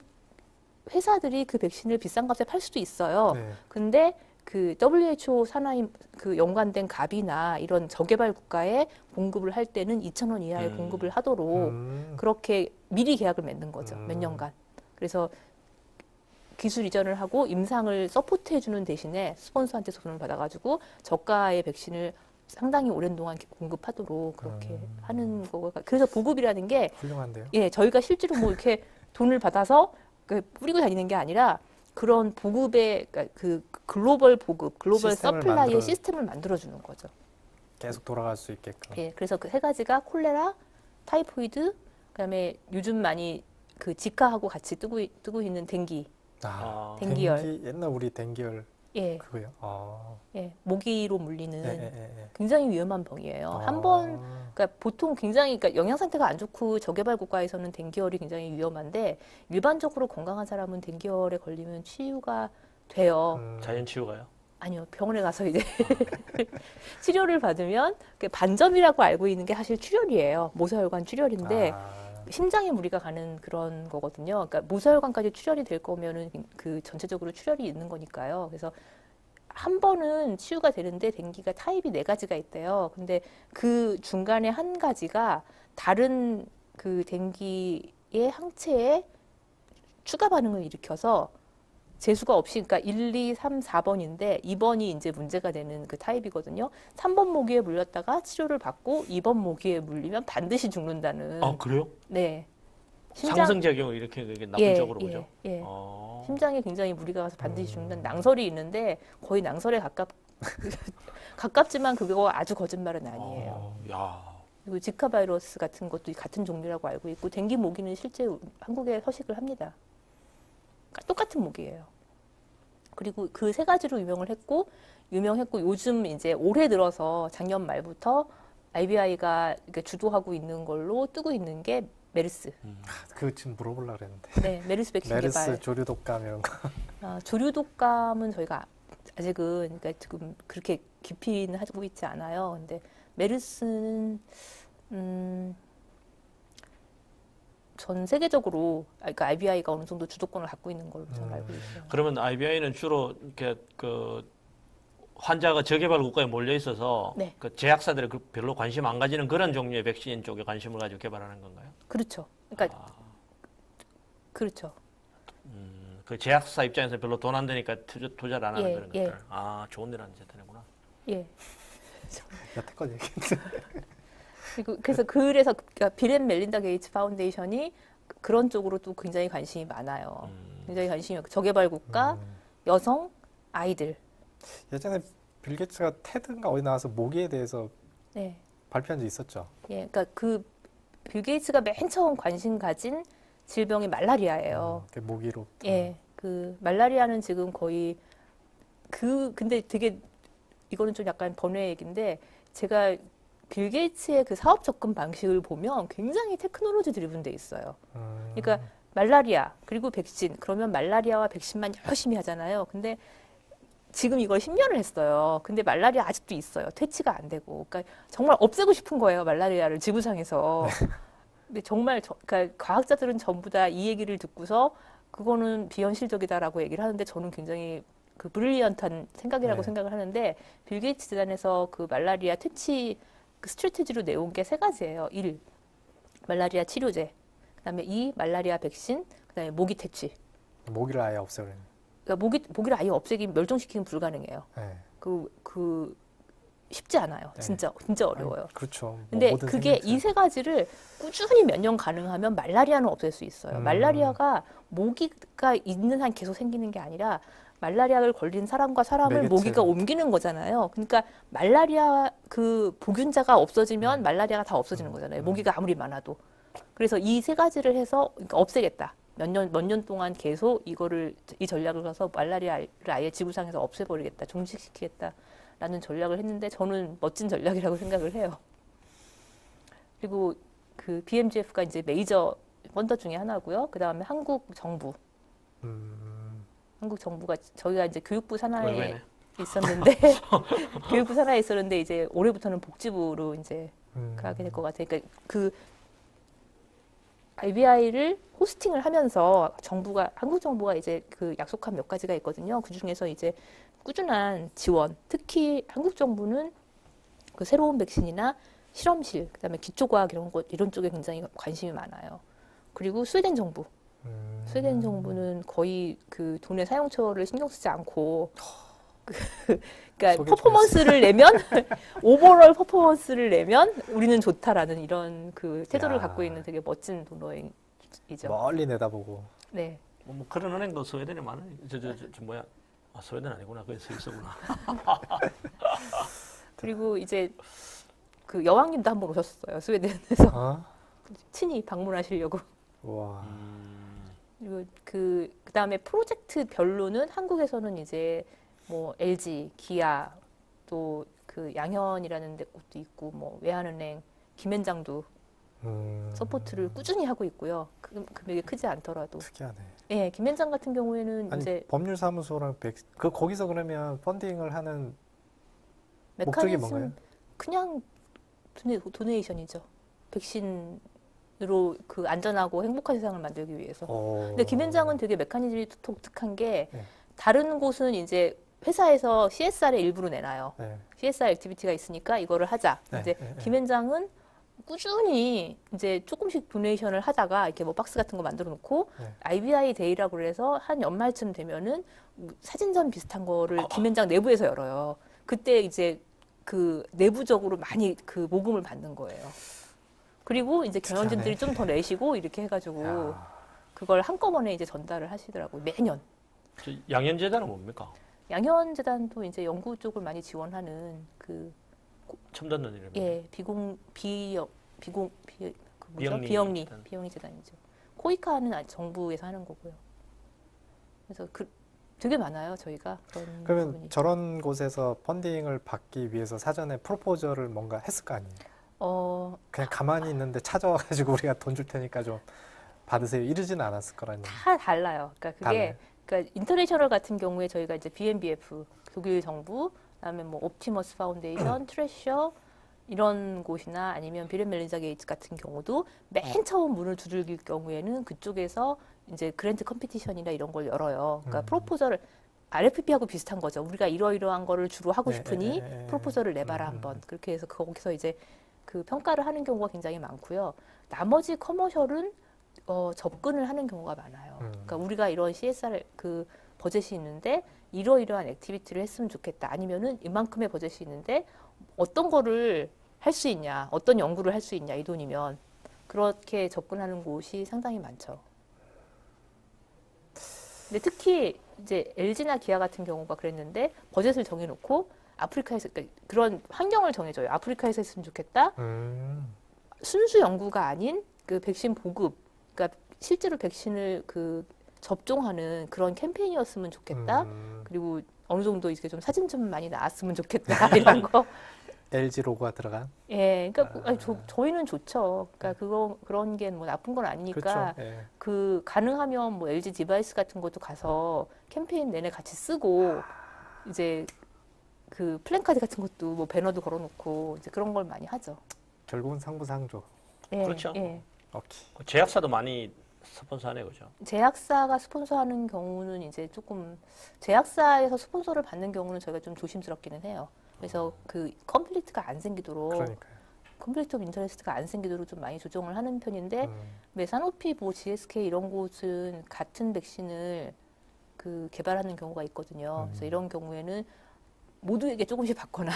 S4: 회사들이 그 백신을 비싼 값에 팔 수도 있어요.
S3: 네.
S4: 근데 그 WHO 산하의 그 연관된 갑이나 이런 저개발 국가에 공급을 할 때는 2,000원 이하에 공급을 하도록 그렇게 미리 계약을 맺는 거죠. 몇 년간. 그래서 기술 이전을 하고 임상을 서포트해주는 대신에 스폰서한테서 돈을 받아가지고 저가의 백신을 상당히 오랜 동안 공급하도록 그렇게 하는 거가 그래서 보급이라는 게
S3: 훌륭한데요.
S4: 예, 저희가 실제로 뭐 이렇게 돈을 받아서 뿌리고 다니는 게 아니라 그런 보급의 그러니까 그 글로벌 보급, 글로벌
S3: 시스템을
S4: 서플라이의 시스템을 만들어주는 거죠.
S3: 계속 돌아갈 수 있게끔.
S4: 예, 그래서 그 3가지가 콜레라, 타이포이드, 그다음에 요즘 많이 그 지카하고 같이 뜨고 있는 댕기, 댕기열.
S3: 옛날 우리 댕기열
S4: 예,
S3: 그거요.
S4: 예, 모기로 물리는
S3: 예.
S4: 굉장히 위험한 병이에요. 그러니까 보통 굉장히 그러니까 영양 상태가 안 좋고 저개발 국가에서는 댕기열이 굉장히 위험한데 일반적으로 건강한 사람은 댕기열에 걸리면 치유가 돼요.
S2: 자연 치유가요?
S4: 아니요, 병원에 가서 이제 치료를 받으면 반점이라고 알고 있는 게 사실 출혈이에요. 모세혈관 출혈인데 심장에 무리가 가는 그런 거거든요. 그러니까 모세혈관까지 출혈이 될 거면은 그 전체적으로 출혈이 있는 거니까요. 그래서 한 번은 치유가 되는데 댕기가 타입이 4가지가 있대요. 근데 그 중간에 한 가지가 다른 그 댕기의 항체에 추가 반응을 일으켜서 재수가 없이 그러니까 1, 2, 3, 4번인데 2번이 이제 문제가 되는 그 타입이거든요. 3번 모기에 물렸다가 치료를 받고 2번 모기에 물리면 반드시 죽는다는.
S2: 그래요?
S4: 네.
S2: 상승작용을 이렇게 나쁜 쪽으로 보죠.
S4: 예. 심장에 굉장히 무리가 가서 반드시 죽는 낭설이 있는데 거의 낭설에 가깝지만 그거 아주 거짓말은 아니에요. 그리고 지카 바이러스 같은 것도 같은 종류라고 알고 있고 댕기 모기는 실제 한국에 서식을 합니다. 똑같은 모기예요. 그리고 그 3가지로 유명했고 요즘 이제 올해 들어서 작년 말부터 IBI가 주도하고 있는 걸로 뜨고 있는 게 메르스.
S3: 그 지금 물어보려고 그랬는데.
S4: 네, 메르스 백신
S3: 메르스
S4: 개발.
S3: 조류독감 이런 거.
S4: 조류독감은 저희가 아직은 그러니까 지금 그렇게 깊이는 하고 있지 않아요. 근데 메르스는 전 세계적으로 그러니까 IBI가 어느 정도 주도권을 갖고 있는 걸로 저는 알고 있어요.
S2: 그러면 IBI는 주로 이렇게 그 환자가 저개발 국가에 몰려 있어서
S4: 네.
S2: 그 제약사들이 별로 관심 안 가지는 그런 종류의 백신 쪽에 관심을 가지고 개발하는 건가요?
S4: 그렇죠. 그러니까
S2: 아,
S4: 그렇죠.
S2: 그 제약사 입장에서 별로 돈 안 되니까 투자를 안 하는
S4: 예,
S2: 그런
S4: 예.
S2: 것들. 아, 좋은 일 하는 재테크구나.
S4: 예.
S3: 여태껏 얘기했는데.
S4: 그래서 그러니까 빌 앤 멜린다 게이츠 파운데이션이 그런 쪽으로 또 굉장히 관심이 많아요. 굉장히 관심이 많고 저개발 국가, 여성, 아이들.
S3: 예전에 빌 게이츠가 테드인가 어디 나와서 모기에 대해서
S4: 네.
S3: 발표한 적 있었죠.
S4: 예. 그러니까 그 빌 게이츠가 맨 처음 관심 가진 질병이 말라리아예요.
S3: 모기로.
S4: 예. 그 말라리아는 지금 거의 근데 되게 이거는 좀 약간 번외 얘기인데 제가 빌 게이츠의 그 사업 접근 방식을 보면 굉장히 테크놀로지 드리븐 돼 있어요. 그러니까 말라리아 그리고 백신 그러면 말라리아와 백신만 열심히 하잖아요. 근데 지금 이걸 10년을 했어요. 근데 말라리아 아직도 있어요. 퇴치가 안 되고. 그러니까 정말 없애고 싶은 거예요. 말라리아를 지구상에서. 근데 정말 그러니까 과학자들은 전부 다 이 얘기를 듣고서 그거는 비현실적이다라고 얘기를 하는데 저는 굉장히 그 브릴리언트한 생각이라고
S3: 네.
S4: 생각을 하는데 빌 게이츠 재단에서 그 말라리아 퇴치 그 스트래티지로 내온 게 3가지예요. 1. 말라리아 치료제. 그다음에 2. 말라리아 백신. 그다음에 모기 퇴치.
S3: 모기를 아예 없애버리는.
S4: 그러니까 모기를 아예 멸종시키긴 불가능해요.
S3: 네.
S4: 쉽지 않아요.
S3: 네.
S4: 진짜 어려워요.
S3: 그렇죠.
S4: 근데
S3: 모든
S4: 그게
S3: 생명체.
S4: 이 3가지를 꾸준히 몇 년 가능하면 말라리아는 없앨 수 있어요. 말라리아가 모기가 있는 한 계속 생기는 게 아니라 말라리아를 걸린 사람과 사람을
S3: 매개체로.
S4: 모기가 옮기는 거잖아요. 그러니까 말라리아 그 복균자가 없어지면 말라리아가 다 없어지는 거잖아요. 모기가 아무리 많아도. 그래서 이 3가지를 해서 그러니까 없애겠다. 몇 년 동안 계속 이 전략을 가서 말라리아를 아예 지구상에서 없애버리겠다. 종식시키겠다라는 전략을 했는데 저는 멋진 전략이라고 생각을 해요. 그리고 그 BMGF가 이제 메이저 펀더 중에 하나고요. 그 다음에 한국 정부가 저희가 이제 교육부 산하에
S2: 의외네.
S4: 있었는데 교육부 산하에 있었는데 이제 올해부터는 복지부로 이제 가게 될 것 같아요. 그러니까 그 IBI를 호스팅을 하면서 한국 정부가 이제 그 약속한 몇 가지가 있거든요. 그 중에서 이제 꾸준한 지원, 특히 한국 정부는 그 새로운 백신이나 실험실, 그다음에 기초과학 이런 쪽에 굉장히 관심이 많아요. 그리고 스웨덴 정부는 거의 그 돈의 사용처를 신경 쓰지 않고 그러니까 퍼포먼스를 내면 오버롤 퍼포먼스를 내면 우리는 좋다라는 이런 그 태도를
S3: 야.
S4: 갖고 있는 되게 멋진 도너이죠.
S3: 멀리 내다보고.
S4: 네.
S2: 뭐 그런 은행도 스웨덴에 많은 뭐야? 아, 스웨덴 아니구나. 그게 스위스구나.
S4: 그리고 이제 그 여왕님도 한번 오셨어요. 스웨덴에서
S3: 어?
S4: 친히 방문하시려고.
S3: 와.
S4: 그리고 그다음에 프로젝트별로는 한국에서는 이제 뭐 LG, 기아 또 그 양현이라는 곳도 있고 뭐 외환은행, 김앤장도 서포트를 꾸준히 하고 있고요. 금액이 크지 않더라도.
S3: 특이하네.
S4: 예, 김앤장 같은 경우에는
S3: 아니
S4: 이제
S3: 법률사무소랑 거기서 그러면 펀딩을 하는 목적이 뭔가요?
S4: 메커니즘 그냥 도네이션이죠. 백신으로 그 안전하고 행복한 세상을 만들기 위해서. 근데 김앤장은 되게 메커니즘이 독특한 게
S3: 네.
S4: 다른 곳은 이제 회사에서 CSR의 일부로 내놔요.
S3: 네.
S4: CSR 액티비티가 있으니까 이거를 하자.
S3: 네,
S4: 이제
S3: 네, 네.
S4: 김앤장은 꾸준히 이제 조금씩 도네이션을 하다가 이렇게 뭐 박스 같은 거 만들어 놓고
S3: 네.
S4: IBI 데이라고 그래서 한 연말쯤 되면은 사진전 비슷한 거를 김앤장 내부에서 열어요. 그때 이제 그 내부적으로 많이 그 모금을 받는 거예요. 그리고 이제 경영진들이 좀 더 내시고 이렇게 해가지고
S3: 야.
S4: 그걸 한꺼번에 이제 전달을 하시더라고요. 매년.
S2: 양현재단은 뭡니까?
S4: 양현재단도 이제 연구 쪽을 많이 지원하는 그
S2: 처음 듣는 이름이에요.
S4: 예,
S2: 비영리
S4: 비영리
S2: 재단.
S4: 재단이죠. 코이카는 정부에서 하는 거고요. 그래서 되게 많아요, 저희가 그런
S3: 그러면
S4: 부분이.
S3: 저런 곳에서 펀딩을 받기 위해서 사전에 프로포저를 뭔가 했을 거 아니에요? 그냥 가만히 있는데 찾아와가지고 우리가 돈 줄 테니까 좀 받으세요 이러지는 않았을 거라니.
S4: 다 달라요. 그러니까 그게 그러니까 인터내셔널 같은 경우에 저희가 이제 BNBF 독일 정부, 그다음에 뭐 옵티머스 파운데이션, 트레셔 이런 곳이나 아니면 빌 앤 멜린다 게이츠 같은 경우도 맨 처음 문을 두들길 경우에는 그쪽에서 이제 그랜트 컴피티션이나 이런 걸 열어요. 그러니까 프로포저를 RFP하고 비슷한 거죠. 우리가 이러이러한 거를 주로 하고 싶으니 프로포저를 내봐라 한번. 그렇게 해서 거기서 이제 그 평가를 하는 경우가 굉장히 많고요. 나머지 커머셜은 접근을 하는 경우가 많아요. 그러니까 우리가 이런 CSR 그 버젯이 있는데 이러이러한 액티비티를 했으면 좋겠다. 아니면은 이만큼의 버젯이 있는데 어떤 거를 할 수 있냐, 어떤 연구를 할 수 있냐 이 돈이면 그렇게 접근하는 곳이 상당히 많죠. 근데 특히 이제 LG나 기아 같은 경우가 그랬는데 버젯을 정해놓고 아프리카에서 그러니까 그런 환경을 정해줘요. 아프리카에서 했으면 좋겠다. 순수 연구가 아닌 그 백신 보급, 그러니까 실제로 백신을 그 접종하는 그런 캠페인이었으면 좋겠다. 그리고 어느 정도 이렇게 좀 사진 좀 많이 나왔으면 좋겠다 이런 거.
S3: LG 로고가 들어간.
S4: 예, 그러니까 아니, 저희는 좋죠. 그러니까 그런 게 뭐 나쁜 건 아니니까
S3: 그렇죠. 예.
S4: 그 가능하면 뭐 LG 디바이스 같은 것도 가서 캠페인 내내 같이 쓰고 이제 그 플랜카드 같은 것도 뭐 배너도 걸어놓고 이제 그런 걸 많이 하죠.
S3: 결국은 상부상조.
S4: 예,
S2: 그렇죠.
S4: 예.
S3: 오케이.
S2: 제약사도 많이 스폰서하네, 그죠?
S4: 제약사가 스폰서하는 경우는 이제 조금 제약사에서 스폰서를 받는 경우는 저희가 좀 조심스럽기는 해요. 그래서 그 컴플리트가 안 생기도록
S3: 그러니까요.
S4: 컴플리트 오브 인터레스트가 안 생기도록 좀 많이 조정을 하는 편인데 메사노피, 뭐 GSK 이런 곳은 같은 백신을 그 개발하는 경우가 있거든요. 그래서 이런 경우에는 모두에게 조금씩 받거나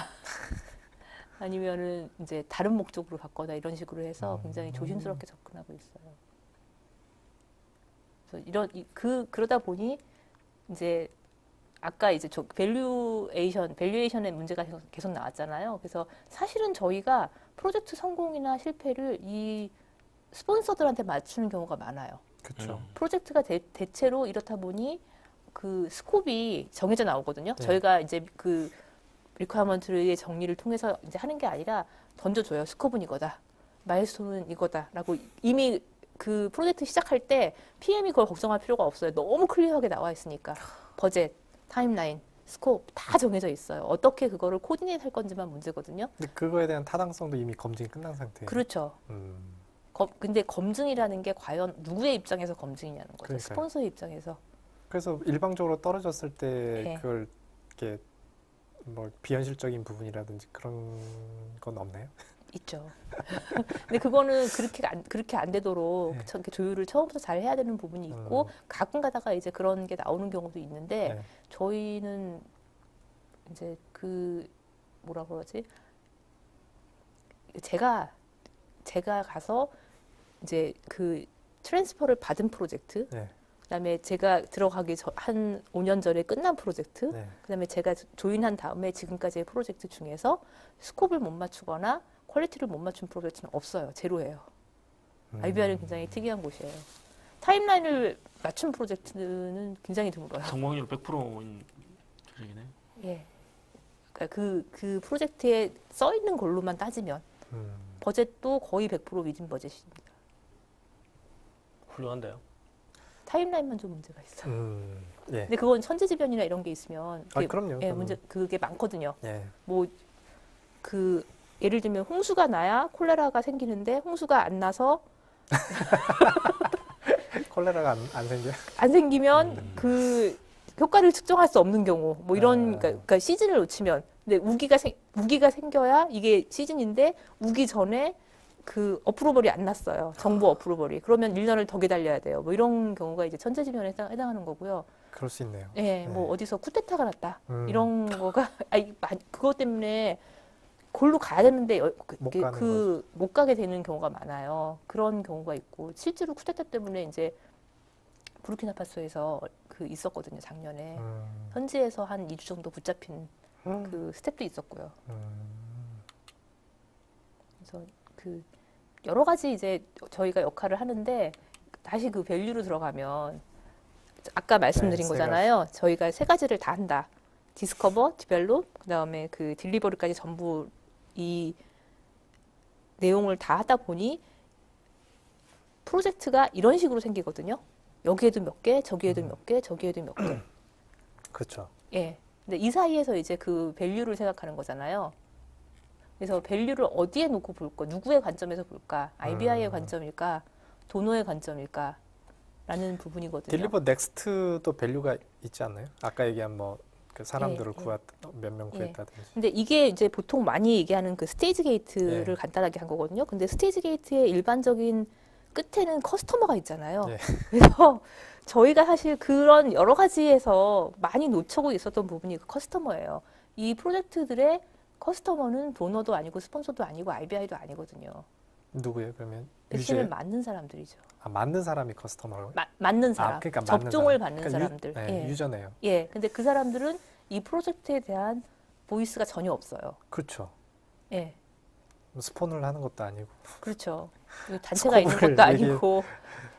S4: 아니면은 이제 다른 목적으로 받거나 이런 식으로 해서 굉장히 조심스럽게 접근하고 있어요. 그래서 그러다 보니 이제 아까 이제 밸류에이션의 문제가 계속 나왔잖아요. 그래서 사실은 저희가 프로젝트 성공이나 실패를 이 스폰서들한테 맞추는 경우가 많아요.
S3: 그렇죠.
S4: 프로젝트가 대체로 이렇다 보니 그 스콥이 정해져 나오거든요.
S3: 네.
S4: 저희가 이제 그 리퀘어먼트의 정리를 통해서 이제 하는 게 아니라 던져줘요. 스콥은 이거다. 마일스톤은 이거다라고 이미 그 프로젝트 시작할 때 PM이 그걸 걱정할 필요가 없어요. 너무 클리어하게 나와 있으니까. 버젯, 타임라인, 스콥 다 정해져 있어요. 어떻게 그거를 코디네이트 할 건지만 문제거든요.
S3: 근데 그거에 대한 타당성도 이미 검증이 끝난 상태예요.
S4: 그렇죠. 근데 검증이라는 게 과연 누구의 입장에서 검증이냐는 거죠.
S3: 그러니까요.
S4: 스폰서의 입장에서.
S3: 그래서 일방적으로 떨어졌을 때
S4: 네.
S3: 그걸 이렇게 뭐 비현실적인 부분이라든지 그런 건 없나요?
S4: 있죠. 근데 그거는 그렇게 안 되도록
S3: 네.
S4: 이렇게 조율을 처음부터 잘 해야 되는 부분이 있고 가끔 가다가 이제 그런 게 나오는 경우도 있는데
S3: 네.
S4: 저희는 이제 그 뭐라 그러지? 제가 가서 이제 그 트랜스퍼를 받은 프로젝트,
S3: 네.
S4: 그다음에 제가 들어가기 한 5년 전에 끝난 프로젝트,
S3: 네.
S4: 그다음에 제가 조인한 다음에 지금까지의 프로젝트 중에서 스콥을 못 맞추거나 퀄리티를 못 맞춘 프로젝트는 없어요. 제로예요. IBR은 굉장히 특이한 곳이에요. 타임라인을 맞춘 프로젝트는 굉장히 드물어요.
S2: 성공률 100%인 조직이네.
S4: 예. 그러니까 그 프로젝트에 써 있는 걸로만 따지면 버젯도 거의 100% 위진 버젯입니다.
S2: 훌륭한데요.
S4: 타임라인만 좀 문제가 있어요.
S3: 예.
S4: 근데 그건 천재지변이나 이런 게 있으면
S3: 그럼요.
S4: 예, 그게 많거든요.
S3: 예.
S4: 뭐 그 예를 들면 홍수가 나야 콜레라가 생기는데 홍수가 안 나서
S3: 콜레라가 안 생겨?
S4: 안 생기면 그 효과를 측정할 수 없는 경우 뭐 이런 그러니까 시즌을 놓치면 근데 우기가 생겨야 이게 시즌인데 우기 전에 그 어프로벌이 안 났어요. 정부 어프로벌이. 그러면 1년을 더 기다려야 돼요. 뭐 이런 경우가 이제 천재지변에 해당하는 거고요.
S3: 그럴 수 있네요.
S4: 예, 뭐 어디서 쿠데타가 났다.
S3: 음.
S4: 이런 거가 그것 때문에 골로 가야 되는데 못 가게 되는 경우가 많아요. 그런 경우가 있고 실제로 쿠데타 때문에 이제 부르키나파소에서 그 있었거든요. 작년에 현지에서 한 2주 정도 붙잡힌 그 스텝도 있었고요. 그래서 그 여러 가지 이제 저희가 역할을 하는데 다시 그 밸류로 들어가면 아까 말씀드린
S3: 네,
S4: 거잖아요. 저희가 세 가지를 다 한다. 디스커버, 디벨롭, 그다음에 그 딜리버리까지 전부 이 내용을 다 하다 보니 프로젝트가 이런 식으로 생기거든요. 여기에도 몇 개, 저기에도 몇 개, 저기에도 몇 개.
S3: 그렇죠.
S4: 예. 근데 이 사이에서 이제 그 밸류를 생각하는 거잖아요. 그래서 밸류를 어디에 놓고 볼까? 누구의 관점에서 볼까? IBI의 관점일까? 도너의 관점일까? 라는 부분이거든요.
S3: 딜리버 넥스트도 밸류가 있지 않나요? 아까 얘기한 뭐 그 사람들을
S4: 예.
S3: 구했 몇 명 구했다든지.
S4: 근데 이게 이제 보통 많이 얘기하는 그 스테이지 게이트를
S3: 예.
S4: 간단하게 한 거거든요. 근데 스테이지 게이트의 일반적인 끝에는 커스터머가 있잖아요.
S3: 예.
S4: 그래서 저희가 사실 그런 여러 가지에서 많이 놓치고 있었던 부분이 그 커스터머예요. 이 프로젝트들의 커스터머는 도너도 아니고 스폰서도 아니고 IBI도 아니거든요.
S3: 누구예요? 그러면
S4: 백신을
S3: 유저
S4: 맞는 사람들이죠.
S3: 맞는 사람이 커스터머로.
S4: 맞는 사람,
S3: 그러니까 맞는
S4: 접종을
S3: 사람.
S4: 받는
S3: 그러니까
S4: 사람들.
S3: 네,
S4: 예.
S3: 유저네요.
S4: 예. 근데 그 사람들은 이 프로젝트에 대한 보이스가 전혀 없어요.
S3: 그렇죠.
S4: 예.
S3: 스폰을 하는 것도 아니고.
S4: 그렇죠. 단체가 있는
S3: 스코프를
S4: 것도 아니고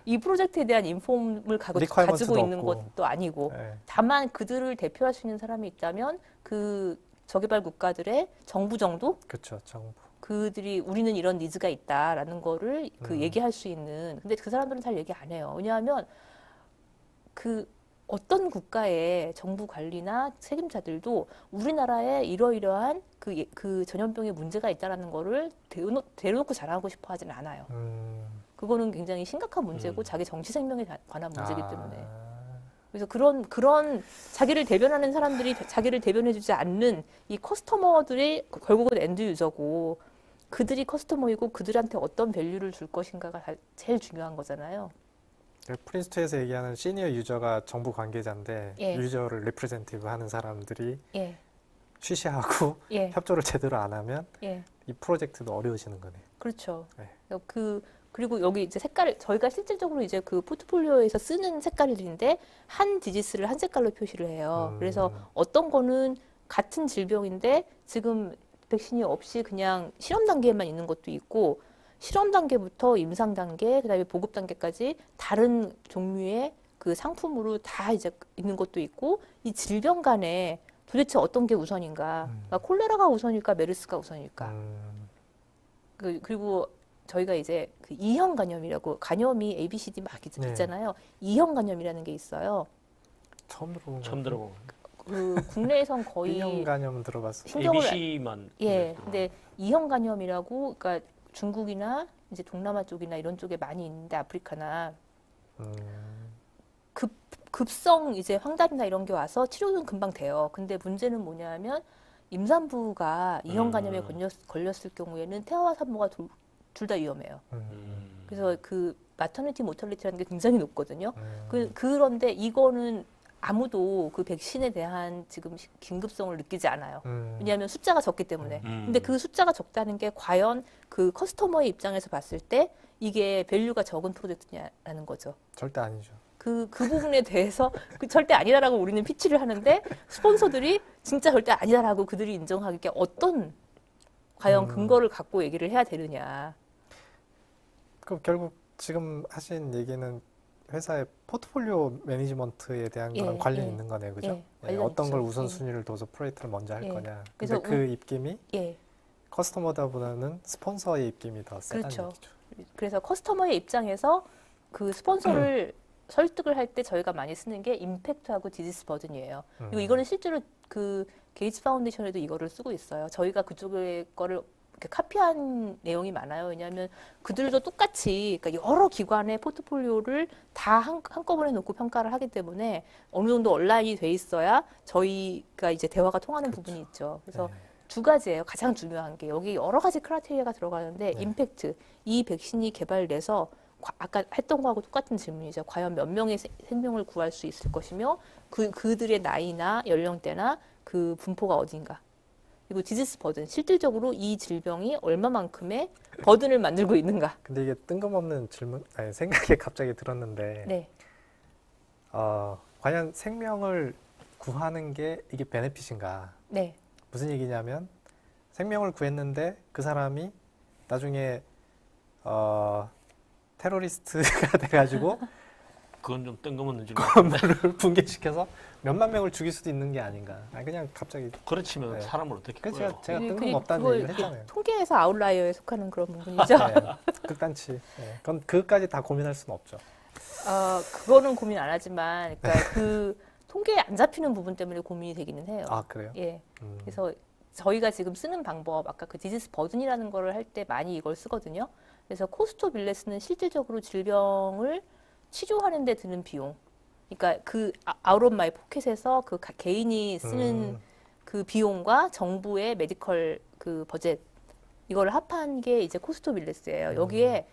S4: 이 프로젝트에 대한 인폼을 가지고
S3: 리퀘어먼트도
S4: 있는
S3: 없고.
S4: 것도 아니고
S3: 예.
S4: 다만 그들을 대표할 수 있는 사람이 있다면 그 저개발 국가들의 정부 정도
S3: 그렇죠. 정부.
S4: 그들이 우리는 이런 니즈가 있다라는 거를 그 얘기할 수 있는 근데 그 사람들은 잘 얘기 안 해요. 왜냐하면 그 어떤 국가의 정부 관리나 책임자들도 우리나라에 이러이러한 그 전염병의 문제가 있다라는 거를 대놓고 자랑하고 싶어 하진 않아요. 그거는 굉장히 심각한 문제고 자기 정치 생명에 관한 문제이기 때문에. 그래서 그런 자기를 대변하는 사람들이 자기를 대변해주지 않는 이 커스터머들이 결국은 엔드 유저고 그들이 커스터머이고 그들한테 어떤 밸류를 줄 것인가가 제일 중요한 거잖아요.
S3: 프린스2에서 얘기하는 시니어 유저가 정부 관계자인데
S4: 예.
S3: 유저를 리프레젠티브 하는 사람들이
S4: 예,
S3: 쉬쉬하고
S4: 예,
S3: 협조를 제대로 안 하면
S4: 예.
S3: 이 프로젝트도 어려워지는 거네요.
S4: 그렇죠.
S3: 네.
S4: 그리고 여기 이제 색깔을 저희가 실질적으로 이제 그 포트폴리오에서 쓰는 색깔들인데 한 디지스를 한 색깔로 표시를 해요. 그래서 어떤 거는 같은 질병인데 지금 백신이 없이 그냥 실험 단계에만 있는 것도 있고 실험 단계부터 임상 단계, 그다음에 보급 단계까지 다른 종류의 그 상품으로 다 이제 있는 것도 있고 이 질병 간에 도대체 어떤 게 우선인가? 그러니까 콜레라가 우선일까, 메르스가 우선일까? 그리고 저희가 이제 그 E형 간염이라고 간염이 A, B, C, D 막
S3: 네.
S4: 있잖아요. E형 간염이라는 게 있어요.
S3: 처음 들어본
S2: 처음 들어보고
S4: 그 국내에선 거의
S3: B형 간염 들어봤어요.
S4: 신경을
S2: ABC만
S4: 예, 근데 E형 간염이라고 그러니까 중국이나 이제 동남아 쪽이나 이런 쪽에 많이 있는데 아프리카나 급성 이제 황달이나 이런 게 와서 치료는 금방 돼요. 근데 문제는 뭐냐면 임산부가 E형 간염에 걸렸을 경우에는 태아와 산모가 둘 다 위험해요. 그래서 그 마터니티 모털리티라는 게 굉장히 높거든요. 그런데 이거는 아무도 그 백신에 대한 지금 긴급성을 느끼지 않아요. 왜냐하면 숫자가 적기 때문에. 근데 그 숫자가 적다는 게 과연 그 커스터머의 입장에서 봤을 때 이게 밸류가 적은 프로젝트냐라는 거죠.
S3: 절대 아니죠.
S4: 그 부분에 대해서 절대 아니다라고 우리는 피치를 하는데 스폰서들이 진짜 절대 아니다라고 그들이 인정하기에 어떤 과연 근거를 갖고 얘기를 해야 되느냐.
S3: 그럼 결국 지금 하신 얘기는 회사의 포트폴리오 매니지먼트에 대한
S4: 예,
S3: 그런 관련이
S4: 예.
S3: 있는 거네요, 그죠?
S4: 예,
S3: 예,
S4: 관련
S3: 어떤 걸
S4: 있죠.
S3: 우선순위를 둬서 프로젝트를 먼저 할
S4: 예.
S3: 거냐.
S4: 그래서
S3: 근데 그 입김이
S4: 예,
S3: 커스터머다보다는 스폰서의 입김이 더 세다는
S4: 그렇죠.
S3: 얘기죠.
S4: 그래서 커스터머의 입장에서 그 스폰서를 설득을 할 때 저희가 많이 쓰는 게 임팩트하고 디지스 버든이에요. 그리고 이거는 실제로 그 게이츠 파운데이션에도 이거를 쓰고 있어요. 저희가 그쪽의 거를 이렇게 카피한 내용이 많아요. 왜냐하면 그들도 똑같이 그러니까 여러 기관의 포트폴리오를 다 한꺼번에 놓고 평가를 하기 때문에 어느 정도 온라인이 돼 있어야 저희가 이제 대화가 통하는 부분이 있죠. 그래서
S3: 네.
S4: 두 가지예요. 가장 중요한 게 여기 여러 가지 크라이테리아가 들어가는데
S3: 네.
S4: 임팩트, 이 백신이 개발돼서 아까 했던 거하고 똑같은 질문이죠. 과연 몇 명의 생명을 구할 수 있을 것이며 그들의 나이나 연령대나 그 분포가 어딘가. 그리고 디지스 버든, 실질적으로 이 질병이 얼마만큼의 버든을 만들고 있는가.
S3: 근데 이게 뜬금없는 질문, 아니, 생각이 갑자기 들었는데,
S4: 네,
S3: 과연 생명을 구하는 게 이게 베네핏인가?
S4: 네,
S3: 무슨 얘기냐면, 생명을 구했는데 그 사람이 나중에 테러리스트가 돼가지고
S2: 그건 좀 뜬금없는 질문.
S3: 건물을 붕괴시켜서 몇만 명을 죽일 수도 있는 게 아닌가. 아니, 그냥 갑자기.
S2: 그렇지면
S3: 네.
S2: 사람을 어떻게
S3: 그래서
S2: 구해요?
S3: 제가
S4: 그게
S3: 뜬금없다는
S4: 그걸
S3: 얘기를 했잖아요.
S4: 통계에서 아웃라이어에 속하는 그런 부분이죠.
S3: 네, 극단치. 네, 그건 그것까지 다 고민할 수는 없죠.
S4: 그거는 고민 안 하지만, 그러니까 그 통계에 안 잡히는 부분 때문에 고민이 되기는 해요.
S3: 아, 그래요?
S4: 예.
S3: 음.
S4: 그래서 저희가 지금 쓰는 방법, 아까 그 디지스 버든이라는 거를 할 때 많이 이걸 쓰거든요. 그래서 코스트 오브 일네스는 실질적으로 질병을 치료하는 데 드는 비용. 그러니까 그 아웃 오브 마이 포켓에서 그 개인이 쓰는 그 비용과 정부의 메디컬 그 버젯 이걸 합한 게 이제 코스트 오브 일네스예요. 여기에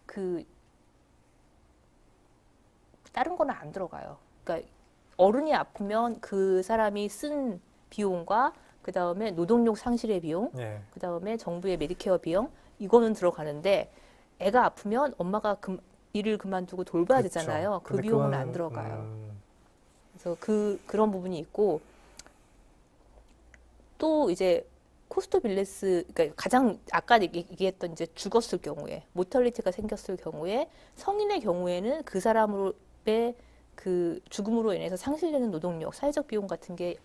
S4: 그 다른 거는 안 들어가요. 그러니까 어른이 아프면 그 사람이 쓴 비용과 그 다음에 노동력 상실의 비용,
S3: 예.
S4: 그 다음에 정부의 메디케어 비용 이거는 들어가는데 애가 아프면 엄마가 일을 그만두고 돌봐야
S3: 그렇죠.
S4: 되잖아요. 그
S3: 근데
S4: 비용은
S3: 그거는,
S4: 안 들어가요. 그래서 그런 부분이 있고 또 이제 코스트 오브 일네스 그러니까 가장 아까 얘기했던 이제 죽었을 경우에 모털리티가 생겼을 경우에 성인의 경우에는 그 사람의 그 죽음으로 인해서 상실되는 노동력, 사회적 비용 같은 게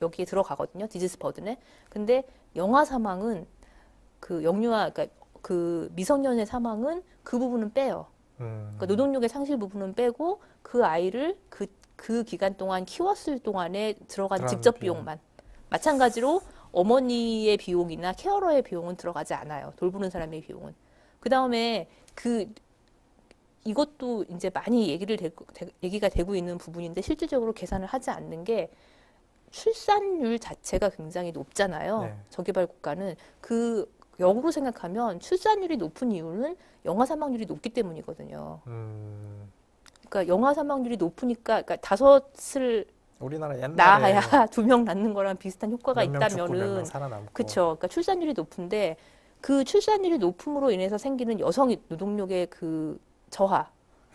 S4: 여기에 들어가거든요. 디지스 버든에. 근데 영아 사망은 그 영유아 그러니까 그 미성년의 사망은 그 부분은 빼요. 그러니까 노동력의 상실 부분은 빼고 그 아이를 그 기간 동안 키웠을 동안에 들어간 직접
S3: 비용.
S4: 비용만. 마찬가지로 어머니의 비용이나 케어러의 비용은 들어가지 않아요. 돌보는 사람의 비용은. 그 다음에 이것도 이제 많이 얘기가 되고 있는 부분인데 실질적으로 계산을 하지 않는 게 출산율 자체가 굉장히 높잖아요.
S3: 네.
S4: 저개발 국가는 그 역으로 생각하면 출산율이 높은 이유는 영아 사망률이 높기 때문이거든요. 그러니까 영아 사망률이 높으니까 그러니까 다섯을
S3: 우리나라 옛날에
S4: 낳아야 2명 낳는 거랑 비슷한 효과가
S3: 몇 명 죽고 몇
S4: 있다면은
S3: 명 살아남고.
S4: 그렇죠. 그러니까 출산율이 높은데 그 출산율이 높음으로 인해서 생기는 여성 노동력의 그 저하,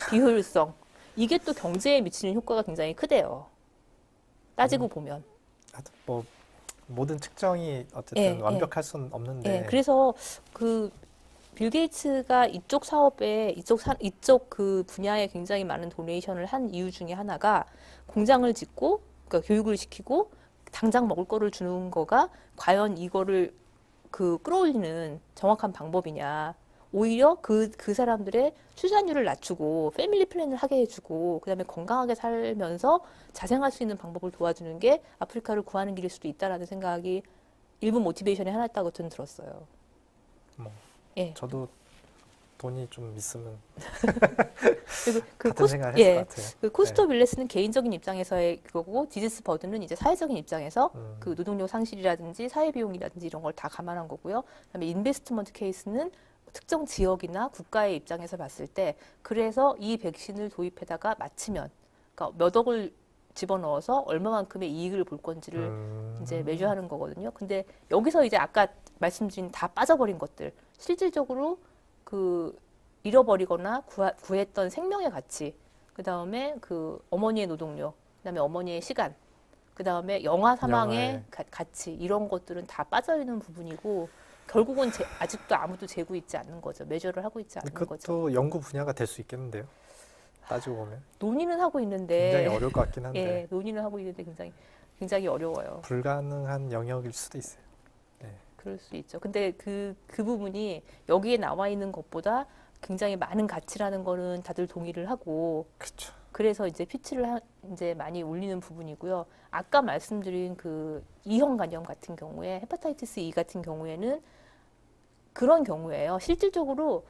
S4: 비효율성 이게 또 경제에 미치는 효과가 굉장히 크대요. 따지고 보면.
S3: 하여튼 뭐 모든 측정이 어쨌든
S4: 예,
S3: 완벽할 수는 없는데.
S4: 예, 그래서 그 빌 게이츠가 이쪽 사업에 이쪽 그 분야에 굉장히 많은 도네이션을 한 이유 중에 하나가 공장을 짓고 그러니까 교육을 시키고 당장 먹을 거를 주는 거가 과연 이거를 그 끌어올리는 정확한 방법이냐. 오히려 그 사람들의 출산율을 낮추고 패밀리 플랜을 하게 해주고 그다음에 건강하게 살면서 자생할 수 있는 방법을 도와주는 게 아프리카를 구하는 길일 수도 있다라는 생각이 일부 모티베이션의 하나였다고 저는 들었어요.
S3: 뭐
S4: 예.
S3: 저도 돈이 좀 있으면
S4: 그리고 그
S3: 같은 생각을 했을 것 같아요.
S4: 그 코스트 오브 일네스는 개인적인 입장에서의 그거고 디지스 버든은 이제 사회적인 입장에서 그 노동력 상실이라든지 사회 비용이라든지 이런 걸 다 감안한 거고요. 그다음에 인베스트먼트 케이스는 특정 지역이나 국가의 입장에서 봤을 때 그래서 이 백신을 도입해다가 마치면 그러니까 몇 억을 집어넣어서 얼마만큼의 이익을 볼 건지를 이제 매주하는 거거든요. 근데 여기서 이제 아까 말씀드린 다 빠져버린 것들 실질적으로 그 잃어버리거나 구했던 생명의 가치, 그 다음에 그 어머니의 노동력, 그 다음에 어머니의 시간, 그 다음에 영아 사망의 가치 이런 것들은 다 빠져있는 부분이고 결국은 아직도 아무도 재고 있지 않는 거죠. 매저를 하고 있지 않는 거죠.
S3: 그것도 연구 분야가 될 수 있겠는데요. 따지고 보면
S4: 논의는 하고 있는데
S3: 굉장히 어려울 것 같긴 한데
S4: 예, 논의는 하고 있는데 굉장히 어려워요.
S3: 불가능한 영역일 수도 있어요. 네.
S4: 그럴 수 있죠. 근데 그 부분이 여기에 나와 있는 것보다 굉장히 많은 가치라는 거는 다들 동의를 하고
S3: 그렇죠.
S4: 그래서 이제 피치를 이제 많이 올리는 부분이고요. 아까 말씀드린 그 E형 간염 같은 경우에 헤파타이티스 E 같은 경우에는 그런 경우예요. 실질적으로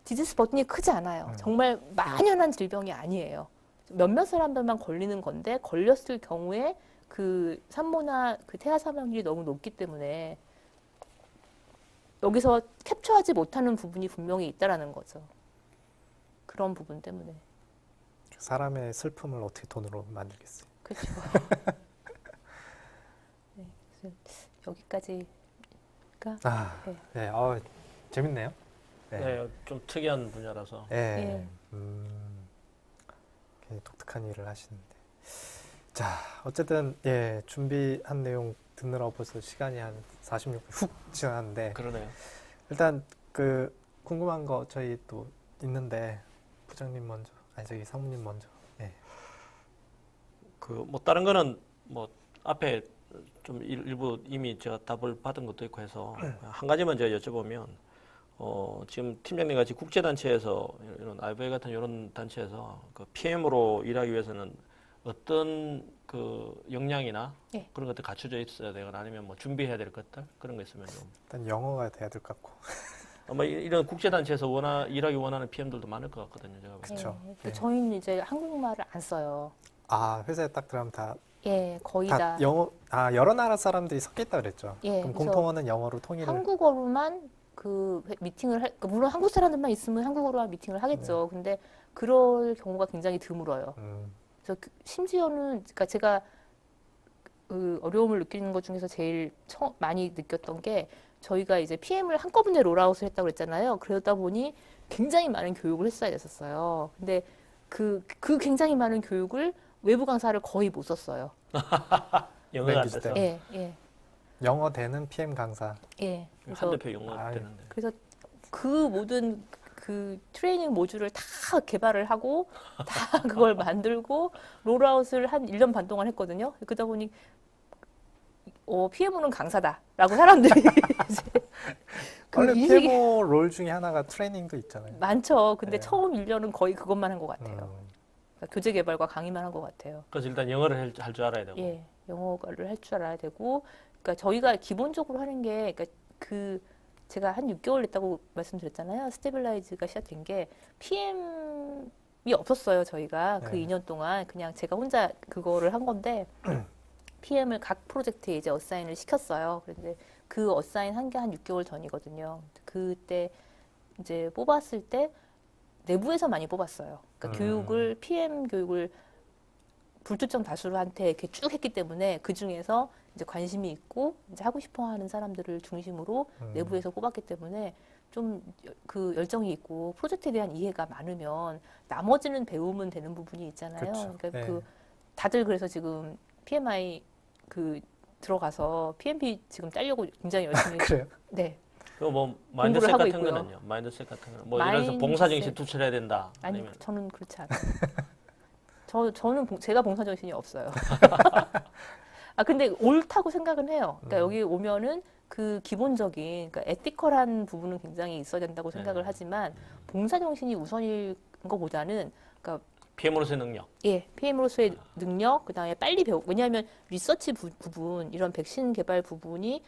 S4: 디지스 버튼이 크지 않아요. 정말 만연한 질병이 아니에요. 몇몇 사람들만 걸리는 건데 걸렸을 경우에 그 산모나 그 태아 사망률이 너무 높기 때문에 여기서 캡처하지 못하는 부분이 분명히 있다라는 거죠. 그런 부분 때문에.
S3: 사람의 슬픔을 어떻게 돈으로 만들겠어요.
S4: 그렇죠. 네, 그래서 여기까지가 네.
S3: 네, 재밌네요. 네,
S2: 네, 좀 특이한 분야라서.
S3: 네. 굉장히 독특한 일을 하시는데. 자, 어쨌든 예, 준비한 내용 듣느라 벌써 시간이 한 46분 훅 지났는데
S2: 그러네요.
S3: 일단 그 궁금한 거 저희 또 있는데 부장님 먼저, 아니 저기 사모님 먼저
S2: 그 뭐 다른 거는 뭐 앞에 좀 일부 이미 제가 답을 받은 것도 있고 해서 한 가지만 제가 여쭤보면 지금 팀장님 같이 국제 단체에서 이런 IVA 같은 이런 단체에서 그 PM으로 일하기 위해서는 어떤 그 역량이나
S4: 네.
S2: 그런 것들 갖춰져 있어야 되거나 아니면 뭐 준비해야 될 것들 그런 거 있으면 좀
S3: 일단 영어가 돼야 될 것 같고.
S2: 아마 이런 국제 단체에서 일하기 원하는 PM들도 많을 것 같거든요. 제가 봤을 때.
S3: 그쵸.
S4: 네.
S3: 예.
S4: 저희는 이제 한국말을 안 써요.
S3: 아, 회사에 딱 들어가면 다
S4: 예, 거의 다
S3: 영어, 여러 나라 사람들이 섞여 있다 그랬죠.
S4: 예,
S3: 그럼
S4: 그래서
S3: 공통어는 영어로 통일을.
S4: 한국어로만 그 미팅을 그러니까 물론 한국 사람들만 있으면 한국어로만 미팅을 하겠죠. 근데 그럴 경우가 굉장히 드물어요. 그래서 심지어는 그러니까 제가 그 어려움을 느끼는 것 중에서 제일 많이 느꼈던 게 저희가 이제 PM을 한꺼번에 롤아웃을 했다고 그랬잖아요. 그러다 보니 굉장히 많은 교육을 했어야 됐었어요. 근데 그 굉장히 많은 교육을 외부 강사를 거의 못 썼어요.
S2: 영어가 안
S3: 랭귀지
S2: 돼서
S3: 때문에.
S4: 예, 예,
S3: 영어 되는 PM 강사.
S4: 예.
S2: 한
S4: 그래서
S2: 대표 영어
S3: 아유.
S2: 되는데.
S4: 그래서 그 모든 그 트레이닝 모듈을 다 개발을 하고 다 그걸 만들고 롤아웃을 한 1년 반 동안 했거든요. 그러다 보니 PM으로는 강사다라고 사람들이 이제 그
S3: 원래
S4: 인식이
S3: PMO 롤 중에 하나가 트레이닝도 있잖아요.
S4: 많죠. 근데
S3: 네.
S4: 처음 1년은 거의 그것만 한 것 같아요.
S3: 음.
S4: 그러니까 교재 개발과 강의만 한 것 같아요.
S2: 그래서 일단 영어를 할 줄 알아야 되고.
S4: 예, 영어를 할 줄 알아야 되고, 그러니까 저희가 기본적으로 하는 게, 그러니까 그 제가 한 6개월 했다고 말씀드렸잖아요. 스테빌라이즈가 시작된 게 PM이 없었어요. 저희가 그
S3: 네.
S4: 2년 동안 그냥 제가 혼자 그거를 한 건데 PM을 각 프로젝트에 이제 어사인을 시켰어요. 그런데 그 어사인 한 게 한 6개월 전이거든요. 그때 이제 뽑았을 때 내부에서 많이 뽑았어요. 그러니까 교육을 PM 교육을 불특정 다수한테 이렇게 쭉 했기 때문에 그 중에서 이제 관심이 있고 이제 하고 싶어하는 사람들을 중심으로 내부에서 뽑았기 때문에 좀 그 열정이 있고 프로젝트에 대한 이해가 많으면 나머지는 배우면 되는 부분이 있잖아요.
S3: 그렇죠.
S4: 그러니까
S3: 네.
S4: 그 다들 그래서 지금 PMI 그 들어가서 PMP 지금 따려고 굉장히 열심히
S3: 그래요?
S4: 네.
S2: 그뭐 마인드셋
S4: 하고
S2: 같은
S4: 있고요.
S2: 거는요. 마인드셋 같은 거는 뭐 예를 들어서 봉사정신 투철해야 된다.
S4: 아니
S2: 아니면
S4: 저는 그렇지 않아요. 저는 제가 봉사정신이 없어요. 아 근데 옳다고 생각은 해요. 그러니까 여기 오면은 그 기본적인 그러니까 에티컬한 부분은 굉장히 있어야 된다고 생각을
S2: 네.
S4: 하지만 봉사정신이 우선일 것보다는 그러니까
S2: PM으로서의 능력.
S4: 예, PM으로서의 능력, 그다음에 빨리 왜냐하면 리서치 부분, 이런 백신 개발 부분이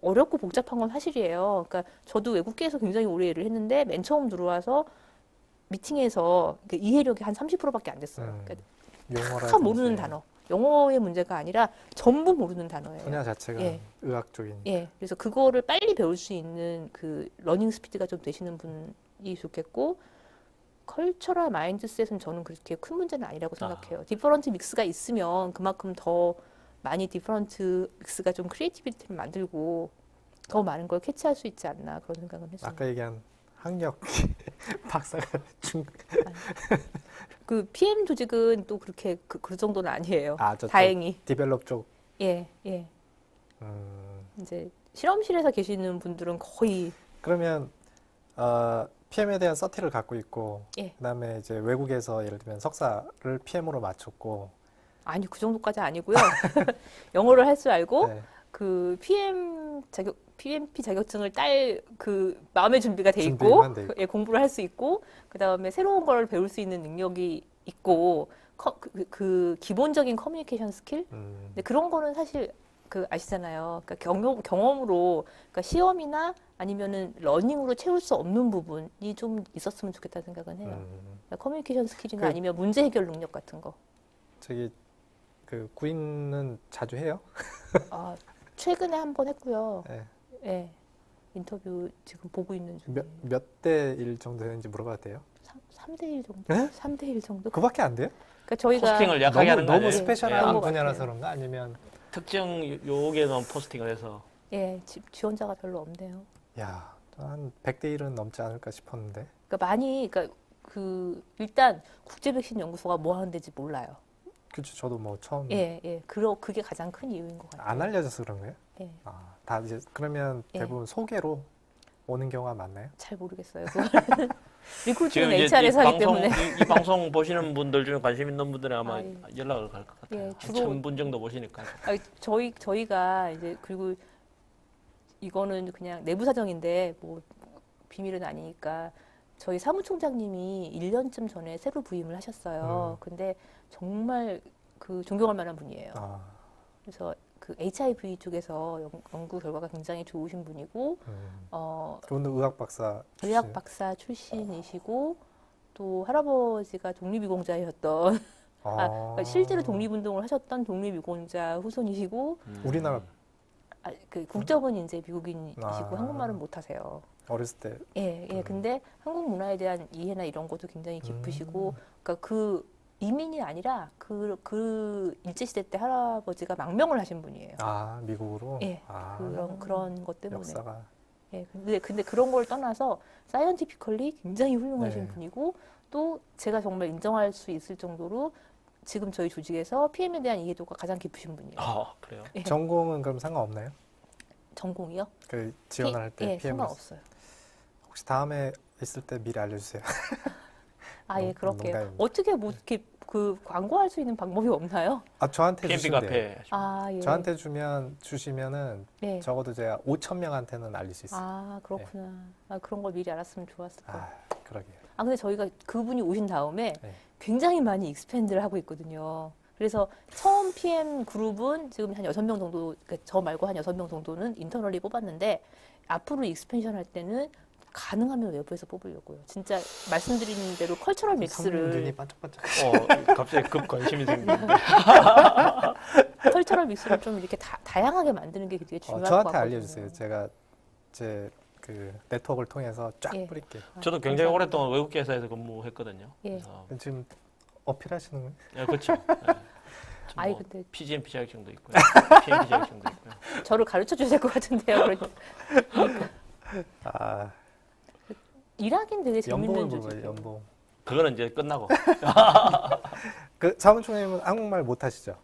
S4: 어렵고 복잡한 건 사실이에요. 그러니까 저도 외국계에서 굉장히 오래 일을 했는데 맨 처음 들어와서 미팅에서 그러니까 이해력이 한 30%밖에 안 됐어요. 그러니까
S3: 용어라든지
S4: 다 모르는 단어. 영어의 문제가 아니라 전부 모르는 단어예요.
S3: 분야 자체가
S4: 예.
S3: 의학 쪽이니까.
S4: 예, 그래서 그거를 빨리 배울 수 있는 그 러닝 스피드가 좀 되시는 분이 좋겠고, 컬처럴 마인드셋은 저는 그렇게 큰 문제는 아니라고 생각해요. 디퍼런트 믹스가 있으면 그만큼 더 많이 디퍼런트 믹스가 좀 크리에이티비티를 만들고 더 많은 걸 캐치할 수 있지 않나 그런 생각은 했어요.
S3: 아까 얘기한 학력 박사가
S4: 그 PM 조직은 또 그렇게 그 정도는 아니에요.
S3: 저쪽
S4: 다행히.
S3: 디벨롭 쪽.
S4: 예, 예.
S3: 음,
S4: 이제 실험실에서 계시는 분들은 거의
S3: 그러면 PM에 대한 서티를 갖고 있고,
S4: 예.
S3: 그다음에 이제 외국에서 예를 들면 석사를 PM으로 마쳤고,
S4: 아니 그 정도까지 아니고요. 영어를 할 줄 알고
S3: 네,
S4: 그 PMP 자격증을 딸 그 마음의 준비가 돼 있고,
S3: 준비만 돼 있고.
S4: 예, 공부를 할 수 있고, 그 다음에 새로운 걸 배울 수 있는 능력이 있고, 그 기본적인 커뮤니케이션 스킬? 근데 그런 거는 사실 그 아시잖아요. 그러니까 경험으로, 그러니까 시험이나 아니면은 러닝으로 채울 수 없는 부분이 좀 있었으면 좋겠다는 생각은 해요. 그러니까 커뮤니케이션 스킬이나 아니면 문제 해결 능력 같은 거.
S3: 저기 그 구인은 자주 해요?
S4: 아, 최근에 한 번 했고요.
S3: 네.
S4: 예. 인터뷰 지금 보고 있는 중이에요.
S3: 몇 대 1 정도 되는지 물어봐도 돼요?
S4: 3대 1 정도?
S3: 네?
S4: 3대 1 정도?
S3: 그밖에 안 돼요?
S4: 그러니까 저희가
S2: 포스팅을 약하게 하는 거
S3: 너무
S2: 아니에요?
S3: 스페셜한
S4: 그런 것
S3: 분야라서
S4: 같아요.
S3: 그런가? 아니면
S2: 특정 요기에만 포스팅을 해서
S4: 예, 지원자가 별로 없네요.
S3: 한 100대 1은 넘지 않을까 싶었는데.
S4: 그러니까 많이 그러니까 일단 국제 백신 연구소가 뭐 하는 데인지 몰라요.
S3: 그렇죠. 저도 뭐 처음
S4: 예, 예. 그게 가장 큰 이유인 것 같아요.
S3: 안 알려져서 그런 거예요?
S4: 예.
S3: 다 이제 그러면
S4: 예.
S3: 대부분 소개로 오는 경우가 많나요?
S4: 잘 모르겠어요. 그거는. 리크루트는
S2: 지금 이제
S4: HR에서 하기
S2: 방송,
S4: 때문에.
S2: 이 방송 보시는 분들 중에 관심 있는 분들은 아마
S4: 아, 예.
S2: 연락을 갈 것 같아요.
S4: 예,
S2: 한
S4: 주로-
S2: 1000분 정도 보시니까.
S4: 아니, 저희가 이제 그리고 이거는 그냥 내부 사정인데 뭐 비밀은 아니니까 저희 사무총장님이 1년쯤 전에 새로 부임을 하셨어요. 근데 정말 그 존경할 만한 분이에요.
S3: 아,
S4: 그래서 그 HIV 쪽에서 연구 결과가 굉장히 좋으신 분이고
S3: 그분도 의학 박사.
S4: 의학 박사 출신이시고 또 할아버지가 독립유공자였던 그러니까 실제로 독립운동을 하셨던 독립유공자 후손이시고
S3: 우리나라
S4: 그 국적은 이제 미국인이시고
S3: 아.
S4: 한국말은 못하세요.
S3: 어렸을 때.
S4: 예. 근데 한국 문화에 대한 이해나 이런 것도 굉장히 깊으시고, 그러니까 그 이민이 아니라 그 일제시대 때 할아버지가 망명을 하신 분이에요.
S3: 아, 미국으로?
S4: 예.
S3: 아,
S4: 그런 것 때문에.
S3: 역사가.
S4: 예. 근데 그런 걸 떠나서 사이언티피컬리 굉장히 훌륭하신
S3: 네.
S4: 분이고, 또 제가 정말 인정할 수 있을 정도로 지금 저희 조직에서 PM에 대한 이해도가 가장 깊으신 분이에요.
S2: 아, 그래요?
S4: 예.
S3: 전공은 그럼 상관없나요?
S4: 전공이요?
S3: 그 지원할 때
S4: 예,
S3: PM.
S4: 상관없어요.
S3: 혹시 다음에 있을 때 미리 알려주세요.
S4: 아, 예, 그럴게요.
S3: 농담입니다.
S4: 어떻게 뭐 이렇게 그 광고할 수 있는 방법이 없나요?
S3: 아, 저한테
S2: PMP
S3: 주시면 돼요.
S2: 카페.
S4: 아, 예.
S3: 저한테 주시면은
S4: 예.
S3: 적어도 제가 5,000명한테는 알릴 수 있어요.
S4: 아, 그렇구나. 아, 그런 걸 미리 알았으면 좋았을 거예요.
S3: 아, 그러게요.
S4: 근데 저희가 그분이 오신 다음에
S3: 네.
S4: 굉장히 많이 익스팬드를 하고 있거든요. 그래서 처음 PM 그룹은 지금 한 6명 정도, 그러니까 저 말고 한 6명 정도는 인터널리 뽑았는데 앞으로 익스펜션 할 때는 가능하면 외부에서 뽑으려고요. 진짜 말씀드린 대로 컬처럴
S3: 사모님 눈이
S4: 믹스를
S3: 반짝반짝.
S2: 갑자기 급 관심이 생기는데.
S4: 컬처럴 믹스를 좀 이렇게 다양하게 만드는 게 되게 중요할 것
S3: 저한테
S4: 같거든요.
S3: 알려주세요. 제가 제 그 네트워크를 통해서 쫙
S4: 예.
S3: 뿌릴게요.
S2: 저도 굉장히
S4: 감사합니다.
S2: 오랫동안 외국계 회사에서 근무했거든요.
S4: 예.
S2: 그래서
S3: 지금 어필하시는 거예요?
S2: 예, 그렇죠. 예.
S4: 아이,
S2: 뭐
S4: 근데
S2: PGMP 자격증도 있고요. PMP 자격증도 있고요.
S4: 저를 가르쳐 주실 것 같은데요. 그러니까
S3: 아,
S4: 일하긴 되게
S3: 연봉은
S4: 재밌는
S3: 뭐예요?
S4: 조직이에요.
S3: 연봉.
S2: 그거는 이제 끝나고.
S3: 그 사무총장님은 한국말 못하시죠?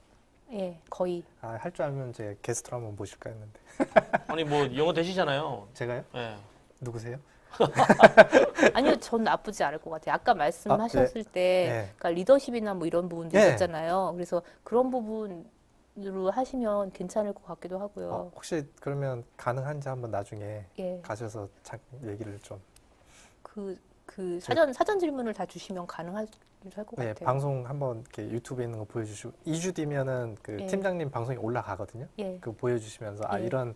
S4: 예, 거의.
S3: 아, 할 줄 알면 제 게스트로 한번 모실까 했는데.
S2: 아니 뭐 영어 되시잖아요.
S3: 제가요?
S2: 예.
S3: 누구세요?
S4: 아니요, 전 나쁘지 않을 것 같아요. 아까 말씀하셨을 때,
S3: 네.
S4: 그러니까 리더십이나 뭐 이런 부분도
S3: 네.
S4: 있었잖아요. 그래서 그런 부분으로 하시면 괜찮을 것 같기도 하고요.
S3: 혹시 그러면 가능한지 한번 나중에
S4: 예,
S3: 가셔서 얘기를 좀.
S4: 그 사전 질문을 다 주시면 가능할 것
S3: 네,
S4: 같아요.
S3: 방송 한번 이렇게 유튜브에 있는 거 보여주시고 2주 뒤면은 그
S4: 예.
S3: 팀장님 방송이 올라가거든요.
S4: 예,
S3: 그 보여주시면서 아
S4: 예.
S3: 이런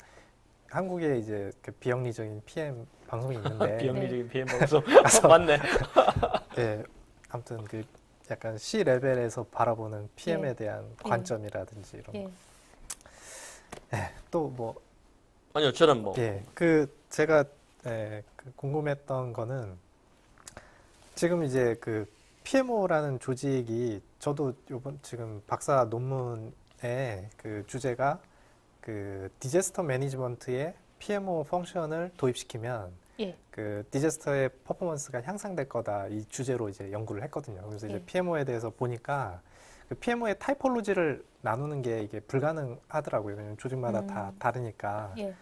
S3: 한국에 이제 그 비영리적인 PM 방송이 있는데
S2: 비영리적인 PM 방송
S3: 가서
S2: 맞네.
S3: 예, 아무튼 그 약간 C 레벨에서 바라보는 PM에
S4: 예.
S3: 대한
S4: 예.
S3: 관점이라든지 이런
S4: 예,
S3: 또 뭐
S2: 아니요, 저는 뭐
S3: 예, 그 제가 그 궁금했던 거는 지금 이제 그 PMO라는 조직이 저도 요번 지금 박사 논문에 그 주제가 그 디제스터 매니지먼트에 PMO 펑션을 도입시키면
S4: 예,
S3: 그 디제스터의 퍼포먼스가 향상될 거다 이 주제로 이제 연구를 했거든요. 그래서 이제
S4: 예.
S3: PMO에 대해서 보니까 그 PMO의 타이폴로지를 나누는 게 이게 불가능하더라고요. 왜냐면 조직마다 다 다르니까.
S4: 예,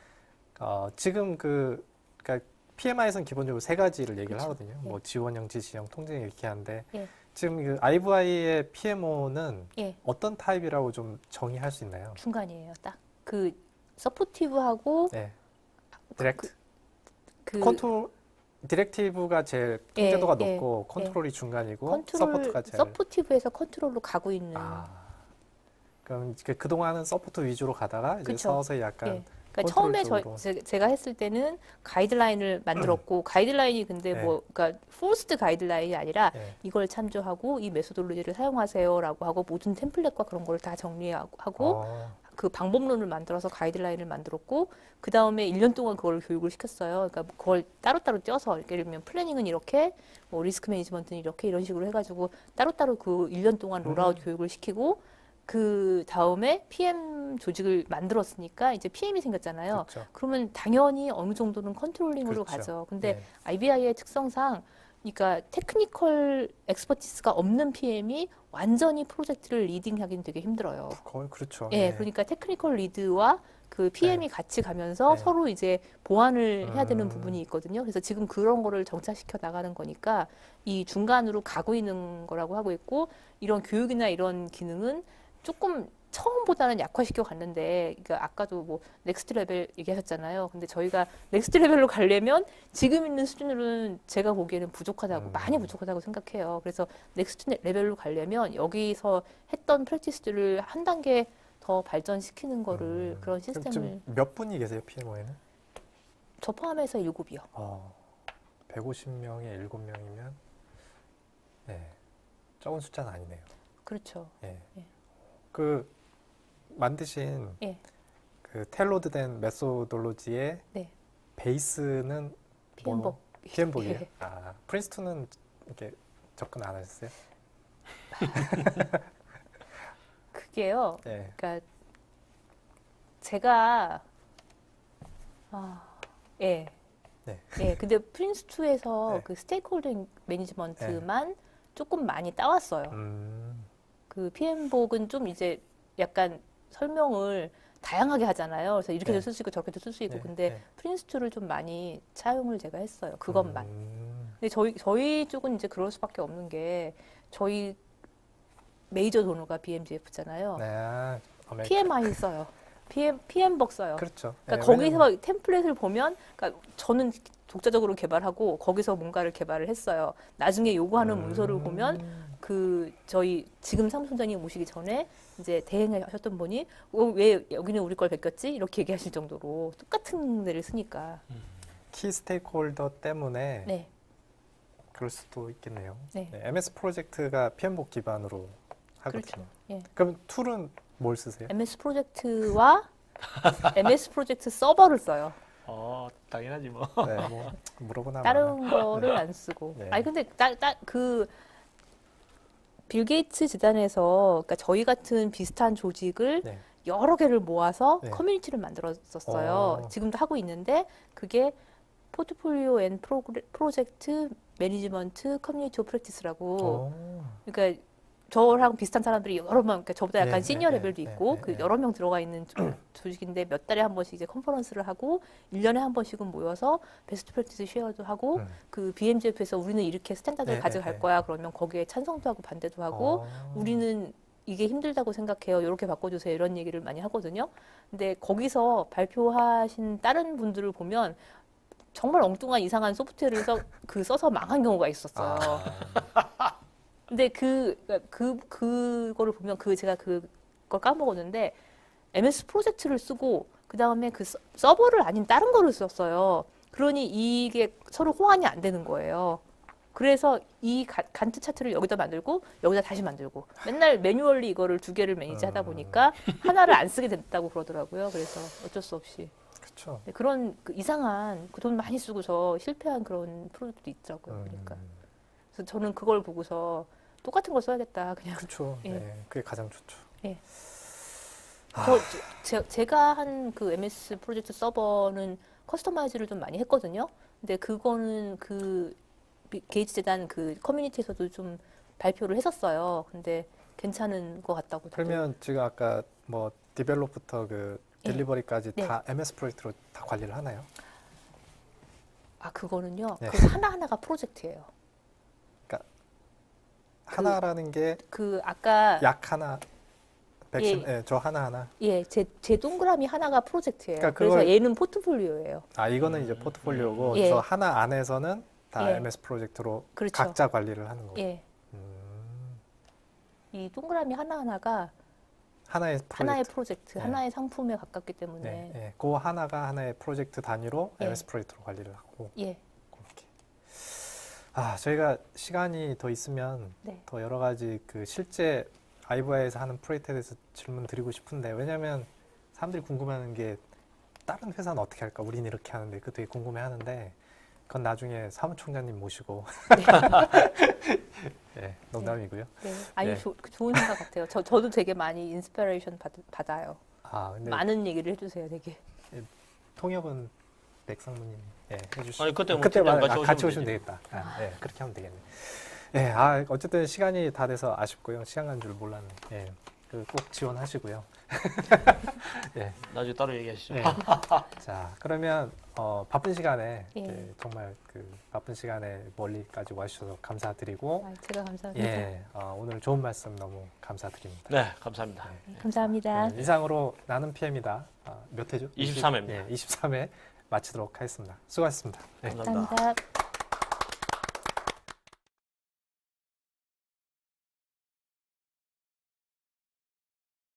S3: 지금 그러니까 PMI에서는 기본적으로 세 가지를 얘기를
S4: 그쵸.
S3: 하거든요.
S4: 예.
S3: 뭐 지원형, 지시형, 통제형 이렇게 하는데
S4: 예.
S3: 지금 그 IVI의 PMO는
S4: 예.
S3: 어떤 타입이라고 좀 정의할 수 있나요?
S4: 중간이에요. 딱 그 서포티브하고
S3: 네. 디렉트.
S4: 그
S3: 컨트롤 디렉티브가 제일 통제도가
S4: 예,
S3: 높고 컨트롤이 중간이고
S4: 컨트롤
S3: 서포트가 제일
S4: 서포티브에서 컨트롤로 가고 있는.
S3: 그럼 그동안은 서포트 위주로 가다가 이제
S4: 그쵸.
S3: 서서히 약간
S4: 예. 그러니까 처음에
S3: 컨트롤
S4: 제가 했을 때는 가이드라인을 만들었고 가이드라인이 근데
S3: 네.
S4: 뭐 그러니까 포스트 가이드라인이 아니라
S3: 예.
S4: 이걸 참조하고 이 메소돌로지를 사용하세요라고 하고 모든 템플릿과 그런 걸 다 정리하고 그 방법론을 만들어서 가이드라인을 만들었고 그 다음에 1년 동안 그걸 교육을 시켰어요. 그러니까 그걸 따로따로 떼어서 예를 들면 플래닝은 이렇게 뭐 리스크 매니지먼트는 이렇게 이런 식으로 해가지고 따로따로 그 1년 동안 롤아웃 교육을 시키고 그 다음에 PM 조직을 만들었으니까 이제 PM이 생겼잖아요.
S3: 그렇죠.
S4: 그러면 당연히 어느 정도는 컨트롤링으로
S3: 그렇죠.
S4: 가죠. 근데
S3: 네.
S4: IBI의 특성상 그러니까 테크니컬 엑스퍼티스가 없는 PM이 완전히 프로젝트를 리딩하기는 되게 힘들어요.
S3: 거의 그렇죠.
S4: 예,
S3: 네.
S4: 그러니까 테크니컬 리드와 그 PM이 같이 가면서
S3: 네.
S4: 서로 이제 보완을 해야 되는 부분이 있거든요. 그래서 지금 그런 거를 정착시켜 나가는 거니까 이 중간으로 가고 있는 거라고 하고 있고 이런 교육이나 이런 기능은 조금 처음보다는 약화시켜 갔는데 그러니까 아까도 뭐 넥스트 레벨 얘기하셨잖아요. 근데 저희가 넥스트 레벨로 가려면 지금 있는 수준으로는 제가 보기에는 부족하다고 많이 부족하다고 생각해요. 그래서 넥스트 레벨로 가려면 여기서 했던 프랙티스들을 한 단계 더 발전시키는 거를 그런
S3: 그럼
S4: 시스템을
S3: 지금 몇 분이 계세요, PMO에는?
S4: 저 포함해서 7이요.
S3: 150명에 7명이면 네, 적은 숫자는 아니네요.
S4: 그렇죠.
S3: 예.
S4: 예.
S3: 그 만드신
S4: 예.
S3: 그 텔로드된 메소돌로지의
S4: 네.
S3: 베이스는
S4: PM복.
S3: PM복이에요?
S4: 예.
S3: 프린스턴은 이렇게 접근 안 하셨어요?
S4: 그게요.
S3: 예.
S4: 그러니까 제가 예.
S3: 네.
S4: 예. 근데 프린스2에서
S3: 네.
S4: 그 스테이크홀더 매니지먼트만 조금 많이 따왔어요. 그 PM복은 좀 이제 약간 설명을 다양하게 하잖아요. 그래서 이렇게도
S3: 네.
S4: 쓸 수 있고 저렇게도 쓸 수 있고.
S3: 네,
S4: 근데
S3: 네.
S4: 프린스2를 좀 많이 차용을 제가 했어요. 그것만. 근데 저희 쪽은 이제 그럴 수밖에 없는 게 저희 메이저 도너가 BMGF잖아요.
S3: 네.
S4: PMI 써요. PM복 써요.
S3: 그렇죠.
S4: 그러니까
S3: 예,
S4: 거기서 템플릿을 보면, 그러니까 저는 독자적으로 개발하고 거기서 뭔가를 개발을 했어요. 나중에 요구하는 문서를 보면 그 저희 지금 사무총장님 오시기 전에 이제 대행하셨던 분이 왜 여기는 우리 걸 베꼈지? 이렇게 얘기하실 정도로 똑같은 데를 쓰니까.
S3: 키 스테이크홀더 때문에
S4: 네.
S3: 그럴 수도 있겠네요.
S4: 네.
S3: MS 프로젝트가 PM복 기반으로 하거든요.
S4: 그렇죠. 예.
S3: 그럼 툴은 뭘 쓰세요?
S4: MS 프로젝트와 MS 프로젝트 서버를 써요.
S2: 당연하지 뭐.
S3: 네, 뭐 물어보나 마나.
S4: 다른 거를 안 쓰고.
S3: 네.
S4: 아니 근데 빌 게이츠 재단에서 그러니까 저희 같은 비슷한 조직을
S3: 네.
S4: 여러 개를 모아서
S3: 네.
S4: 커뮤니티를 만들었었어요. 지금도 하고 있는데 그게 포트폴리오 앤 프로젝트 매니지먼트 커뮤니티 오브 프랙티스라고. 그러니까 저랑 비슷한 사람들이 여러 명, 그러니까 저보다 약간
S3: 네,
S4: 시니어
S3: 네,
S4: 레벨도
S3: 네,
S4: 있고
S3: 네,
S4: 그
S3: 네.
S4: 여러 명 들어가 있는 조직인데 몇 달에 한 번씩 이제 컨퍼런스를 하고 1년에 한 번씩은 모여서 베스트 프랙티스 쉐어도 하고 그 BMGF에서 우리는 이렇게 스탠다드를
S3: 네,
S4: 가져갈
S3: 네,
S4: 거야. 그러면 거기에 찬성도 하고 반대도 하고 우리는 이게 힘들다고 생각해요. 이렇게 바꿔주세요. 이런 얘기를 많이 하거든요. 근데 거기서 발표하신 다른 분들을 보면 정말 엉뚱한 이상한 소프트웨어를 써서 망한 경우가 있었어요. 근데 그거를 보면 제가 그걸 까먹었는데 MS 프로젝트를 쓰고 그 다음에 그 서버를 아닌 다른 거를 썼어요. 그러니 이게 서로 호환이 안 되는 거예요. 그래서 이 간트 차트를 여기다 만들고 여기다 다시 만들고 맨날 매뉴얼리 이거를 두 개를 매니지하다 보니까 하나를 안 쓰게 됐다고 그러더라고요. 그래서 어쩔 수 없이
S3: 그렇죠.
S4: 그런 이상한 돈 많이 쓰고서 실패한 그런 프로젝트도 있더라고요. 그러니까 그래서 저는 그걸 보고서 똑같은 걸 써야겠다 그냥.
S3: 그렇죠.
S4: 예.
S3: 네, 그게 가장 좋죠.
S4: 예. 제가 한 그 MS 프로젝트 서버는 커스터마이즈를 좀 많이 했거든요. 근데 그거는 그 게이츠 재단 그 커뮤니티에서도 좀 발표를 했었어요. 근데 괜찮은 것 같다고.
S3: 그러면 지금 아까 뭐 디벨롭부터 그
S4: 예.
S3: 딜리버리까지
S4: 네.
S3: 다 MS 프로젝트로 다 관리를 하나요?
S4: 그거는요.
S3: 네.
S4: 그 하나하나가 프로젝트예요.
S3: 하나라는 게
S4: 아까
S3: 약 하나, 백신,
S4: 예.
S3: 저 하나하나.
S4: 예, 제 동그라미 하나가 프로젝트예요.
S3: 그러니까
S4: 그래서
S3: 그걸-
S4: 얘는 포트폴리오예요.
S3: 이거는 이제 포트폴리오고
S4: 예.
S3: 저 하나 안에서는 다
S4: 예.
S3: MS 프로젝트로
S4: 그렇죠.
S3: 각자 관리를 하는 거고.
S4: 예,
S3: 음,
S4: 이 동그라미 하나하나가
S3: 하나의 프로젝트.
S4: 하나의 프로젝트,
S3: 네.
S4: 하나의 상품에 가깝기 때문에
S3: 네, 예. 그 하나가 하나의 프로젝트 단위로
S4: 예.
S3: MS 프로젝트로 관리를 하고
S4: 예,
S3: 그렇게. 저희가 시간이 더 있으면
S4: 네.
S3: 더 여러 가지 그 실제 아이브아에서 하는 프로젝트에 대해서 질문 드리고 싶은데 왜냐하면 사람들이 궁금해하는 게 다른 회사는 어떻게 할까? 우리는 이렇게 하는데 그거 되게 궁금해하는데 그건 나중에 사무총장님 모시고 예, 농담이고요.
S4: 네. 아니
S3: 네.
S4: 좋은 생각 같아요. 저도 되게 많이 인스피레이션 받아요.
S3: 근데
S4: 많은 얘기를 해주세요, 되게.
S3: 통역은 백상무님 해주시고
S2: 아니, 그때 뭐
S3: 그때만
S2: 같이
S3: 같이
S2: 오시면
S3: 오시면 되겠다. 그렇게 하면 되겠네. 예, 어쨌든 시간이 다 돼서 아쉽고요. 시간 간 줄 몰랐네. 예. 꼭 지원하시고요. 예.
S2: 나중에 따로 얘기하시죠.
S3: 네. 자, 그러면 바쁜 시간에
S4: 예.
S3: 정말 그 바쁜 시간에 멀리까지 와주셔서 감사드리고
S4: 아, 제가 감사합니다.
S3: 예, 오늘 좋은 말씀 너무 감사드립니다.
S2: 네, 감사합니다.
S4: 네, 감사합니다.
S3: 네, 이상으로 나는 PM이다. 몇 회죠?
S2: 23회입니다.
S3: 예, 23회 마치도록 하겠습니다. 수고하셨습니다. 네.
S2: 감사합니다.
S4: 감사합니다.